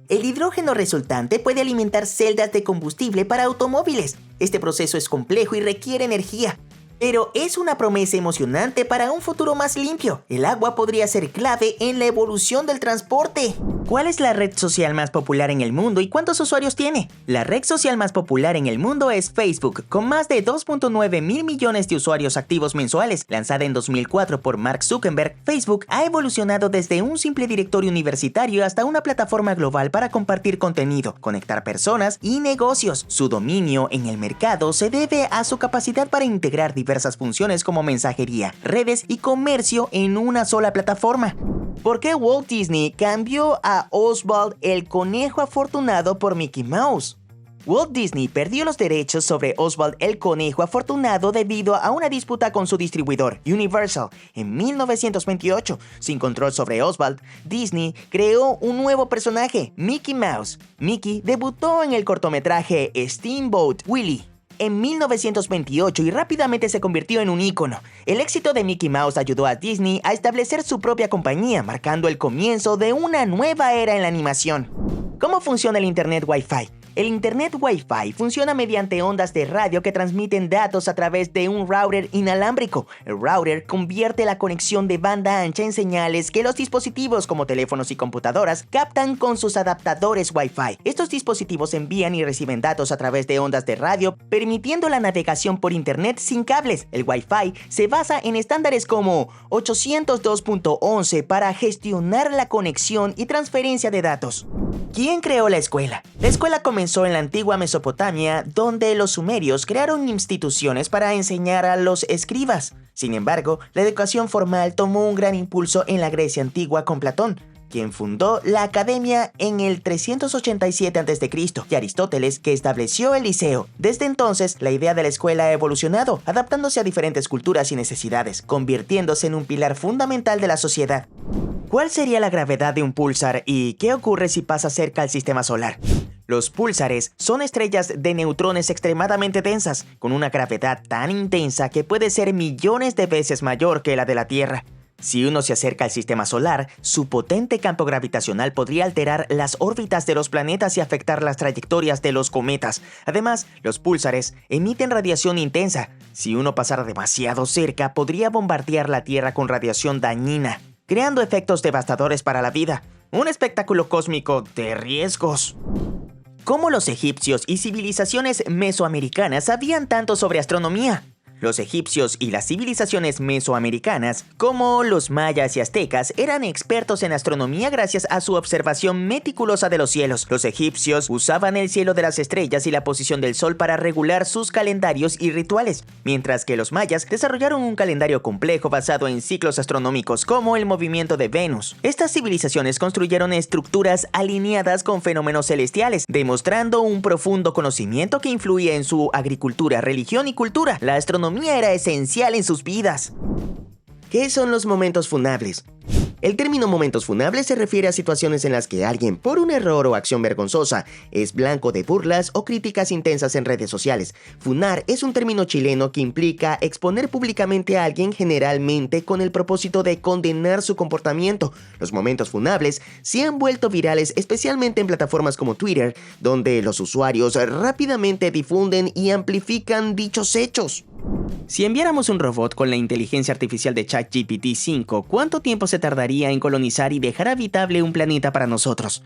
El hidrógeno resultante puede alimentar celdas de combustible para automóviles. Este proceso es complejo y requiere energía, pero es una promesa emocionante para un futuro más limpio. El agua podría ser clave en la evolución del transporte. ¿Cuál es la red social más popular en el mundo y cuántos usuarios tiene? La red social más popular en el mundo es Facebook, con más de 2.9 mil millones de usuarios activos mensuales. Lanzada en 2004 por Mark Zuckerberg, Facebook ha evolucionado desde un simple directorio universitario hasta una plataforma global para compartir contenido, conectar personas y negocios. Su dominio en el mercado se debe a su capacidad para integrar diversas funciones como mensajería, redes y comercio en una sola plataforma. ¿Por qué Walt Disney cambió a Oswald el conejo afortunado por Mickey Mouse? Walt Disney perdió los derechos sobre Oswald el conejo afortunado debido a una disputa con su distribuidor, Universal, en 1928. Sin control sobre Oswald, Disney creó un nuevo personaje, Mickey Mouse. Mickey debutó en el cortometraje Steamboat Willie en 1928 y rápidamente se convirtió en un ícono. El éxito de Mickey Mouse ayudó a Disney a establecer su propia compañía, marcando el comienzo de una nueva era en la animación. ¿Cómo funciona el Internet Wi-Fi? El Internet Wi-Fi funciona mediante ondas de radio que transmiten datos a través de un router inalámbrico. El router convierte la conexión de banda ancha en señales que los dispositivos como teléfonos y computadoras captan con sus adaptadores Wi-Fi. Estos dispositivos envían y reciben datos a través de ondas de radio, permitiendo la navegación por Internet sin cables. El Wi-Fi se basa en estándares como 802.11 para gestionar la conexión y transferencia de datos. ¿Quién creó la escuela? La escuela comenzó en la antigua Mesopotamia, donde los sumerios crearon instituciones para enseñar a los escribas. Sin embargo, la educación formal tomó un gran impulso en la Grecia antigua con Platón, quien fundó la academia en el 387 a.C., y Aristóteles, que estableció el liceo. Desde entonces, la idea de la escuela ha evolucionado, adaptándose a diferentes culturas y necesidades, convirtiéndose en un pilar fundamental de la sociedad. ¿Cuál sería la gravedad de un púlsar y qué ocurre si pasa cerca al sistema solar? Los púlsares son estrellas de neutrones extremadamente densas, con una gravedad tan intensa que puede ser millones de veces mayor que la de la Tierra. Si uno se acerca al sistema solar, su potente campo gravitacional podría alterar las órbitas de los planetas y afectar las trayectorias de los cometas. Además, los púlsares emiten radiación intensa. Si uno pasara demasiado cerca, podría bombardear la Tierra con radiación dañina, creando efectos devastadores para la vida. Un espectáculo cósmico de riesgos. ¿Cómo los egipcios y civilizaciones mesoamericanas sabían tanto sobre astronomía? Los egipcios y las civilizaciones mesoamericanas, como los mayas y aztecas, eran expertos en astronomía gracias a su observación meticulosa de los cielos. Los egipcios usaban el cielo de las estrellas y la posición del sol para regular sus calendarios y rituales, mientras que los mayas desarrollaron un calendario complejo basado en ciclos astronómicos como el movimiento de Venus. Estas civilizaciones construyeron estructuras alineadas con fenómenos celestiales, demostrando un profundo conocimiento que influía en su agricultura, religión y cultura. La astronomía era esencial en sus vidas. ¿Qué son los momentos funables? El término momentos funables se refiere a situaciones en las que alguien, por un error o acción vergonzosa, es blanco de burlas o críticas intensas en redes sociales. Funar es un término chileno que implica exponer públicamente a alguien, generalmente con el propósito de condenar su comportamiento. Los momentos funables se han vuelto virales, especialmente en plataformas como Twitter, donde los usuarios rápidamente difunden y amplifican dichos hechos. Si enviáramos un robot con la inteligencia artificial de ChatGPT 5, ¿cuánto tiempo se tardaría en colonizar y dejar habitable un planeta para nosotros?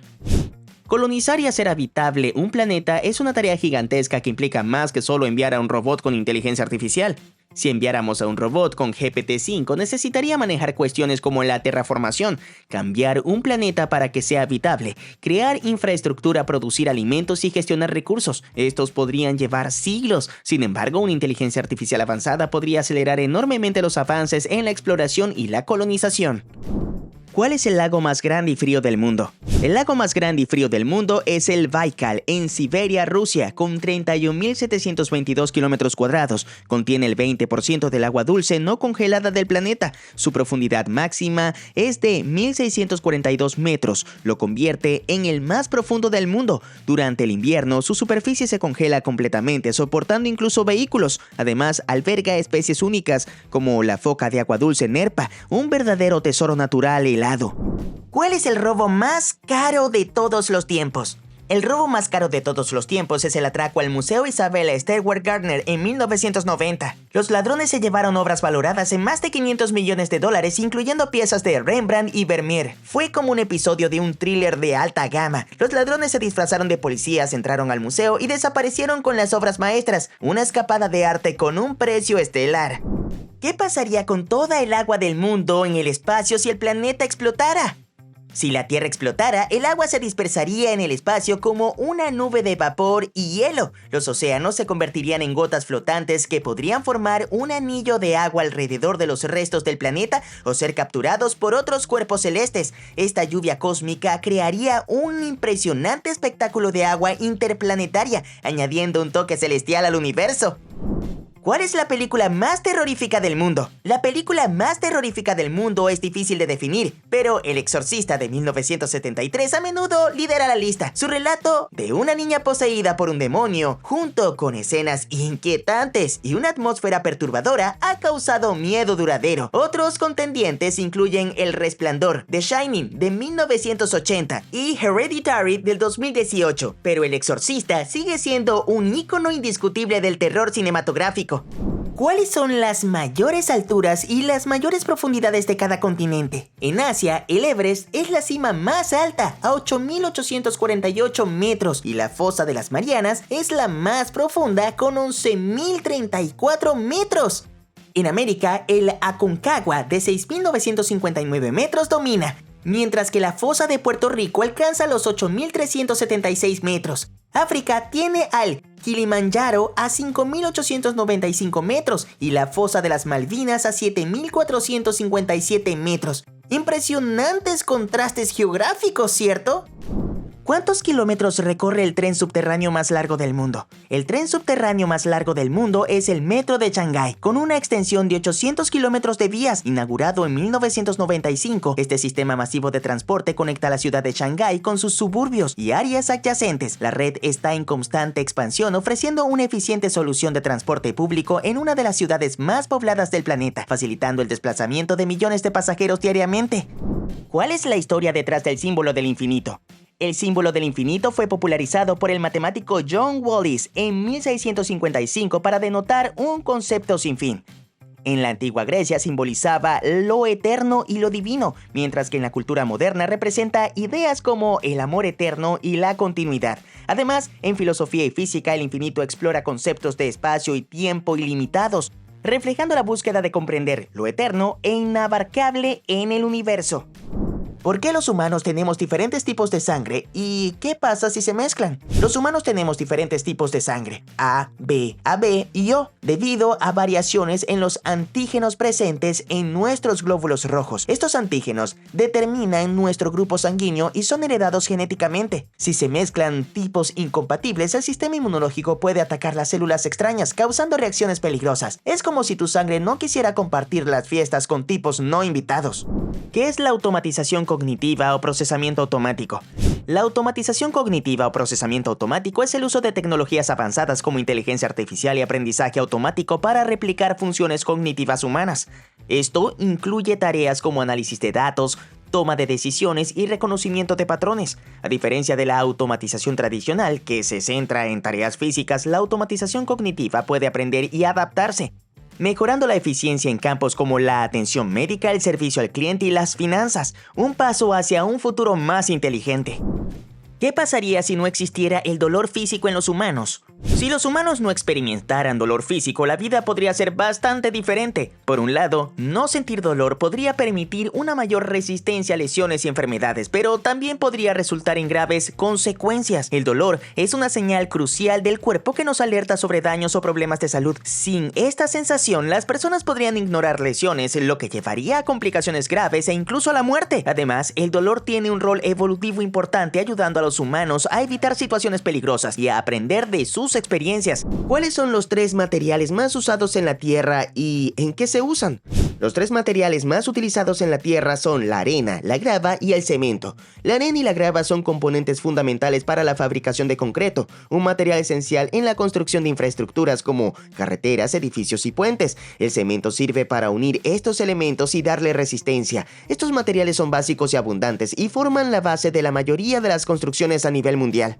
Colonizar y hacer habitable un planeta es una tarea gigantesca que implica más que solo enviar a un robot con inteligencia artificial. Si enviáramos a un robot con GPT-5, necesitaría manejar cuestiones como la terraformación, cambiar un planeta para que sea habitable, crear infraestructura, producir alimentos y gestionar recursos. Estos podrían llevar siglos. Sin embargo, una inteligencia artificial avanzada podría acelerar enormemente los avances en la exploración y la colonización. ¿Cuál es el lago más grande y frío del mundo? El lago más grande y frío del mundo es el Baikal, en Siberia, Rusia, con 31.722 kilómetros cuadrados. Contiene el 20% del agua dulce no congelada del planeta. Su profundidad máxima es de 1.642 metros. Lo convierte en el más profundo del mundo. Durante el invierno, su superficie se congela completamente, soportando incluso vehículos. Además, alberga especies únicas, como la foca de agua dulce Nerpa, un verdadero tesoro natural helado. ¿Cuál es el robo más caro de todos los tiempos? El robo más caro de todos los tiempos es el atraco al Museo Isabella Stewart Gardner en 1990. Los ladrones se llevaron obras valoradas en más de $500 millones, incluyendo piezas de Rembrandt y Vermeer. Fue como un episodio de un thriller de alta gama. Los ladrones se disfrazaron de policías, entraron al museo y desaparecieron con las obras maestras. Una escapada de arte con un precio estelar. ¿Qué pasaría con toda el agua del mundo en el espacio si el planeta explotara? Si la Tierra explotara, el agua se dispersaría en el espacio como una nube de vapor y hielo. Los océanos se convertirían en gotas flotantes que podrían formar un anillo de agua alrededor de los restos del planeta o ser capturados por otros cuerpos celestes. Esta lluvia cósmica crearía un impresionante espectáculo de agua interplanetaria, añadiendo un toque celestial al universo. ¿Cuál es la película más terrorífica del mundo? La película más terrorífica del mundo es difícil de definir, pero El Exorcista de 1973 a menudo lidera la lista. Su relato de una niña poseída por un demonio, junto con escenas inquietantes y una atmósfera perturbadora, ha causado miedo duradero. Otros contendientes incluyen El Resplandor, The Shining de 1980 y Hereditary del 2018, pero El Exorcista sigue siendo un ícono indiscutible del terror cinematográfico. ¿Cuáles son las mayores alturas y las mayores profundidades de cada continente? En Asia, el Everest es la cima más alta, a 8.848 metros, y la fosa de las Marianas es la más profunda, con 11.034 metros. En América, el Aconcagua, de 6.959 metros, domina, mientras que la fosa de Puerto Rico alcanza los 8.376 metros. África tiene al Kilimanjaro a 5.895 metros y la fosa de las Malvinas a 7.457 metros. Impresionantes contrastes geográficos, ¿cierto? ¿Cuántos kilómetros recorre el tren subterráneo más largo del mundo? El tren subterráneo más largo del mundo es el Metro de Shanghái, con una extensión de 800 kilómetros de vías. Inaugurado en 1995, este sistema masivo de transporte conecta la ciudad de Shanghái con sus suburbios y áreas adyacentes. La red está en constante expansión, ofreciendo una eficiente solución de transporte público en una de las ciudades más pobladas del planeta, facilitando el desplazamiento de millones de pasajeros diariamente. ¿Cuál es la historia detrás del símbolo del infinito? El símbolo del infinito fue popularizado por el matemático John Wallis en 1655 para denotar un concepto sin fin. En la antigua Grecia simbolizaba lo eterno y lo divino, mientras que en la cultura moderna representa ideas como el amor eterno y la continuidad. Además, en filosofía y física, el infinito explora conceptos de espacio y tiempo ilimitados, reflejando la búsqueda de comprender lo eterno e inabarcable en el universo. ¿Por qué los humanos tenemos diferentes tipos de sangre y qué pasa si se mezclan? Los humanos tenemos diferentes tipos de sangre, A, B, AB y O, debido a variaciones en los antígenos presentes en nuestros glóbulos rojos. Estos antígenos determinan nuestro grupo sanguíneo y son heredados genéticamente. Si se mezclan tipos incompatibles, el sistema inmunológico puede atacar las células extrañas, causando reacciones peligrosas. Es como si tu sangre no quisiera compartir las fiestas con tipos no invitados. ¿Qué es la automatización cognitiva o procesamiento automático? La automatización cognitiva o procesamiento automático es el uso de tecnologías avanzadas como inteligencia artificial y aprendizaje automático para replicar funciones cognitivas humanas. Esto incluye tareas como análisis de datos, toma de decisiones y reconocimiento de patrones. A diferencia de la automatización tradicional, que se centra en tareas físicas, la automatización cognitiva puede aprender y adaptarse, mejorando la eficiencia en campos como la atención médica, el servicio al cliente y las finanzas, un paso hacia un futuro más inteligente. ¿Qué pasaría si no existiera el dolor físico en los humanos? Si los humanos no experimentaran dolor físico, la vida podría ser bastante diferente. Por un lado, no sentir dolor podría permitir una mayor resistencia a lesiones y enfermedades, pero también podría resultar en graves consecuencias. El dolor es una señal crucial del cuerpo que nos alerta sobre daños o problemas de salud. Sin esta sensación, las personas podrían ignorar lesiones, lo que llevaría a complicaciones graves e incluso a la muerte. Además, el dolor tiene un rol evolutivo importante ayudando a los humanos a evitar situaciones peligrosas y a aprender de sus experiencias. ¿Cuáles son los 3 materiales más usados en la Tierra y en qué se usan? Los 3 materiales más utilizados en la Tierra son la arena, la grava y el cemento. La arena y la grava son componentes fundamentales para la fabricación de concreto, un material esencial en la construcción de infraestructuras como carreteras, edificios y puentes. El cemento sirve para unir estos elementos y darle resistencia. Estos materiales son básicos y abundantes y forman la base de la mayoría de las construcciones a nivel mundial.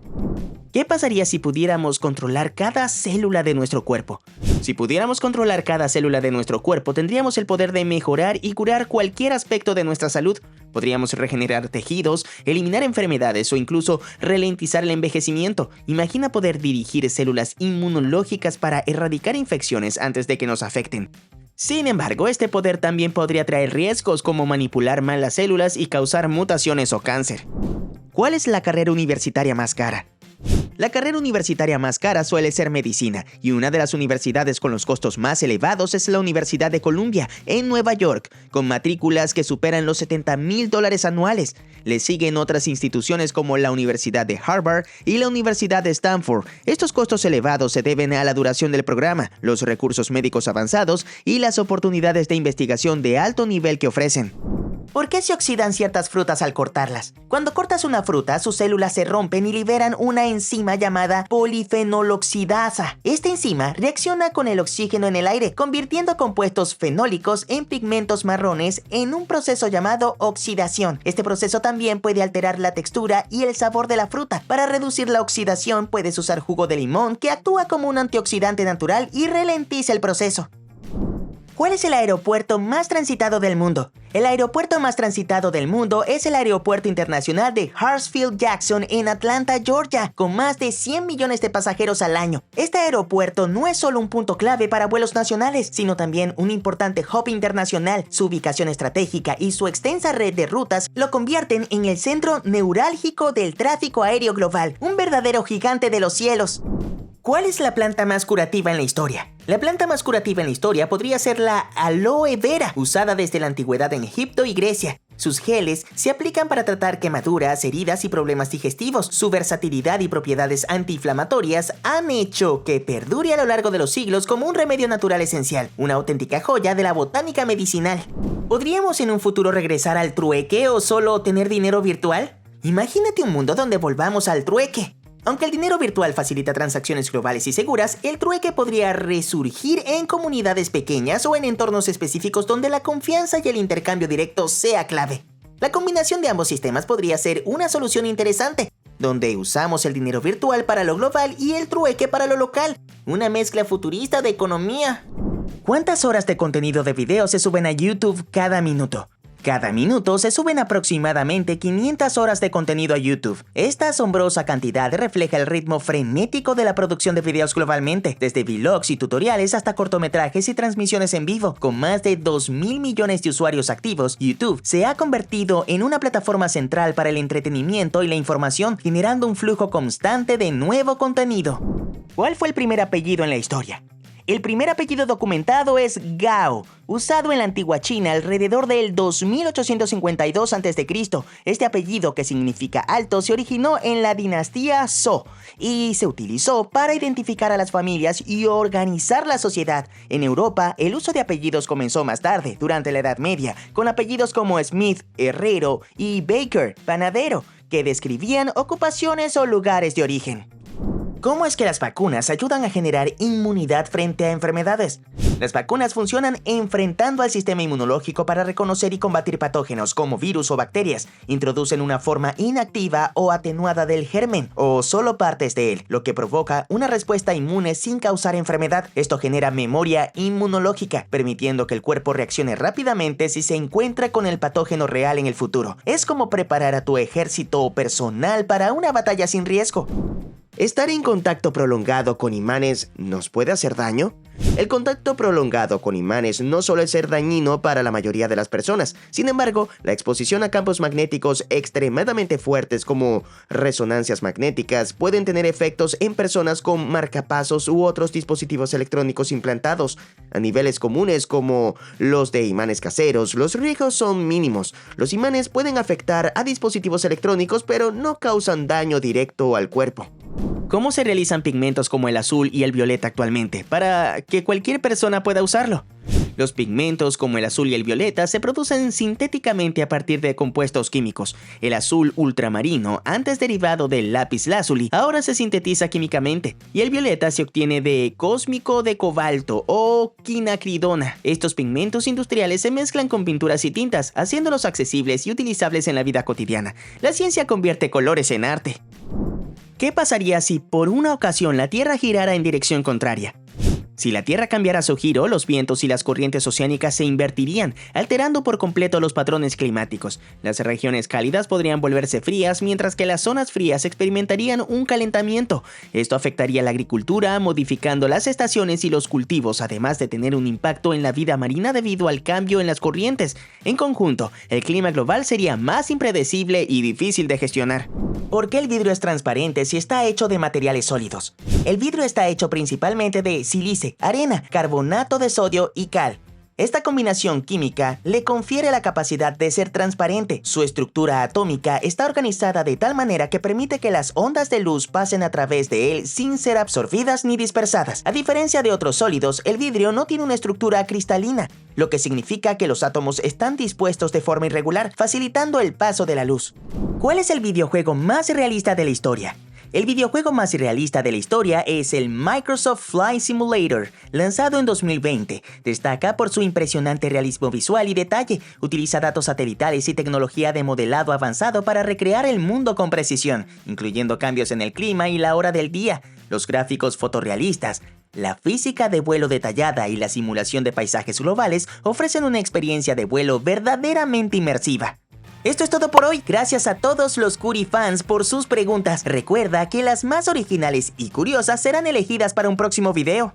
¿Qué pasaría si pudiéramos controlar cada célula de nuestro cuerpo? Si pudiéramos controlar cada célula de nuestro cuerpo, tendríamos el poder de mejorar y curar cualquier aspecto de nuestra salud. Podríamos regenerar tejidos, eliminar enfermedades o incluso ralentizar el envejecimiento. Imagina poder dirigir células inmunológicas para erradicar infecciones antes de que nos afecten. Sin embargo, este poder también podría traer riesgos como manipular mal las células y causar mutaciones o cáncer. ¿Cuál es la carrera universitaria más cara? La carrera universitaria más cara suele ser medicina, y una de las universidades con los costos más elevados es la Universidad de Columbia, en Nueva York, con matrículas que superan los $70,000 anuales. Le siguen otras instituciones como la Universidad de Harvard y la Universidad de Stanford. Estos costos elevados se deben a la duración del programa, los recursos médicos avanzados y las oportunidades de investigación de alto nivel que ofrecen. ¿Por qué se oxidan ciertas frutas al cortarlas? Cuando cortas una fruta, sus células se rompen y liberan una enzima llamada polifenoloxidasa. Esta enzima reacciona con el oxígeno en el aire, convirtiendo compuestos fenólicos en pigmentos marrones en un proceso llamado oxidación. Este proceso también puede alterar la textura y el sabor de la fruta. Para reducir la oxidación, puedes usar jugo de limón, que actúa como un antioxidante natural y ralentiza el proceso. ¿Cuál es el aeropuerto más transitado del mundo? El aeropuerto más transitado del mundo es el Aeropuerto Internacional de Hartsfield-Jackson en Atlanta, Georgia, con más de 100 millones de pasajeros al año. Este aeropuerto no es solo un punto clave para vuelos nacionales, sino también un importante hub internacional. Su ubicación estratégica y su extensa red de rutas lo convierten en el centro neurálgico del tráfico aéreo global, un verdadero gigante de los cielos. ¿Cuál es la planta más curativa en la historia? La planta más curativa en la historia podría ser la aloe vera, usada desde la antigüedad en Egipto y Grecia. Sus geles se aplican para tratar quemaduras, heridas y problemas digestivos. Su versatilidad y propiedades antiinflamatorias han hecho que perdure a lo largo de los siglos como un remedio natural esencial, una auténtica joya de la botánica medicinal. ¿Podríamos en un futuro regresar al trueque o solo tener dinero virtual? Imagínate un mundo donde volvamos al trueque. Aunque el dinero virtual facilita transacciones globales y seguras, el trueque podría resurgir en comunidades pequeñas o en entornos específicos donde la confianza y el intercambio directo sea clave. La combinación de ambos sistemas podría ser una solución interesante, donde usamos el dinero virtual para lo global y el trueque para lo local, una mezcla futurista de economía. ¿Cuántas horas de contenido de video se suben a YouTube cada minuto? Cada minuto se suben aproximadamente 500 horas de contenido a YouTube. Esta asombrosa cantidad refleja el ritmo frenético de la producción de videos globalmente, desde vlogs y tutoriales hasta cortometrajes y transmisiones en vivo. Con más de 2.000 millones de usuarios activos, YouTube se ha convertido en una plataforma central para el entretenimiento y la información, generando un flujo constante de nuevo contenido. ¿Cuál fue el primer apellido en la historia? El primer apellido documentado es Gao, usado en la antigua China alrededor del 2852 a.C. Este apellido, que significa alto, se originó en la dinastía Zhou y se utilizó para identificar a las familias y organizar la sociedad. En Europa, el uso de apellidos comenzó más tarde, durante la Edad Media, con apellidos como Smith, herrero, y Baker, panadero, que describían ocupaciones o lugares de origen. ¿Cómo es que las vacunas ayudan a generar inmunidad frente a enfermedades? Las vacunas funcionan enfrentando al sistema inmunológico para reconocer y combatir patógenos como virus o bacterias. Introducen una forma inactiva o atenuada del germen, o solo partes de él, lo que provoca una respuesta inmune sin causar enfermedad. Esto genera memoria inmunológica, permitiendo que el cuerpo reaccione rápidamente si se encuentra con el patógeno real en el futuro. Es como preparar a tu ejército personal para una batalla sin riesgo. ¿Estar en contacto prolongado con imanes nos puede hacer daño? El contacto prolongado con imanes no suele ser dañino para la mayoría de las personas. Sin embargo, la exposición a campos magnéticos extremadamente fuertes como resonancias magnéticas pueden tener efectos en personas con marcapasos u otros dispositivos electrónicos implantados. A niveles comunes como los de imanes caseros, los riesgos son mínimos. Los imanes pueden afectar a dispositivos electrónicos, pero no causan daño directo al cuerpo. ¿Cómo se realizan pigmentos como el azul y el violeta actualmente para que cualquier persona pueda usarlo? Los pigmentos como el azul y el violeta se producen sintéticamente a partir de compuestos químicos. El azul ultramarino, antes derivado del lápiz lazuli, ahora se sintetiza químicamente, y el violeta se obtiene de cósmico de cobalto o quinacridona. Estos pigmentos industriales se mezclan con pinturas y tintas, haciéndolos accesibles y utilizables en la vida cotidiana. La ciencia convierte colores en arte. ¿Qué pasaría si por una ocasión la Tierra girara en dirección contraria? Si la Tierra cambiara su giro, los vientos y las corrientes oceánicas se invertirían, alterando por completo los patrones climáticos. Las regiones cálidas podrían volverse frías, mientras que las zonas frías experimentarían un calentamiento. Esto afectaría la agricultura, modificando las estaciones y los cultivos, además de tener un impacto en la vida marina debido al cambio en las corrientes. En conjunto, el clima global sería más impredecible y difícil de gestionar. ¿Por qué el vidrio es transparente si está hecho de materiales sólidos? El vidrio está hecho principalmente de sílice, arena, carbonato de sodio y cal. Esta combinación química le confiere la capacidad de ser transparente. Su estructura atómica está organizada de tal manera que permite que las ondas de luz pasen a través de él sin ser absorbidas ni dispersadas. A diferencia de otros sólidos, el vidrio no tiene una estructura cristalina, lo que significa que los átomos están dispuestos de forma irregular, facilitando el paso de la luz. ¿Cuál es el videojuego más realista de la historia? El videojuego más realista de la historia es el Microsoft Flight Simulator, lanzado en 2020. Destaca por su impresionante realismo visual y detalle. Utiliza datos satelitales y tecnología de modelado avanzado para recrear el mundo con precisión, incluyendo cambios en el clima y la hora del día, los gráficos fotorrealistas. La física de vuelo detallada y la simulación de paisajes globales ofrecen una experiencia de vuelo verdaderamente inmersiva. Esto es todo por hoy. Gracias a todos los Curi fans por sus preguntas. Recuerda que las más originales y curiosas serán elegidas para un próximo video.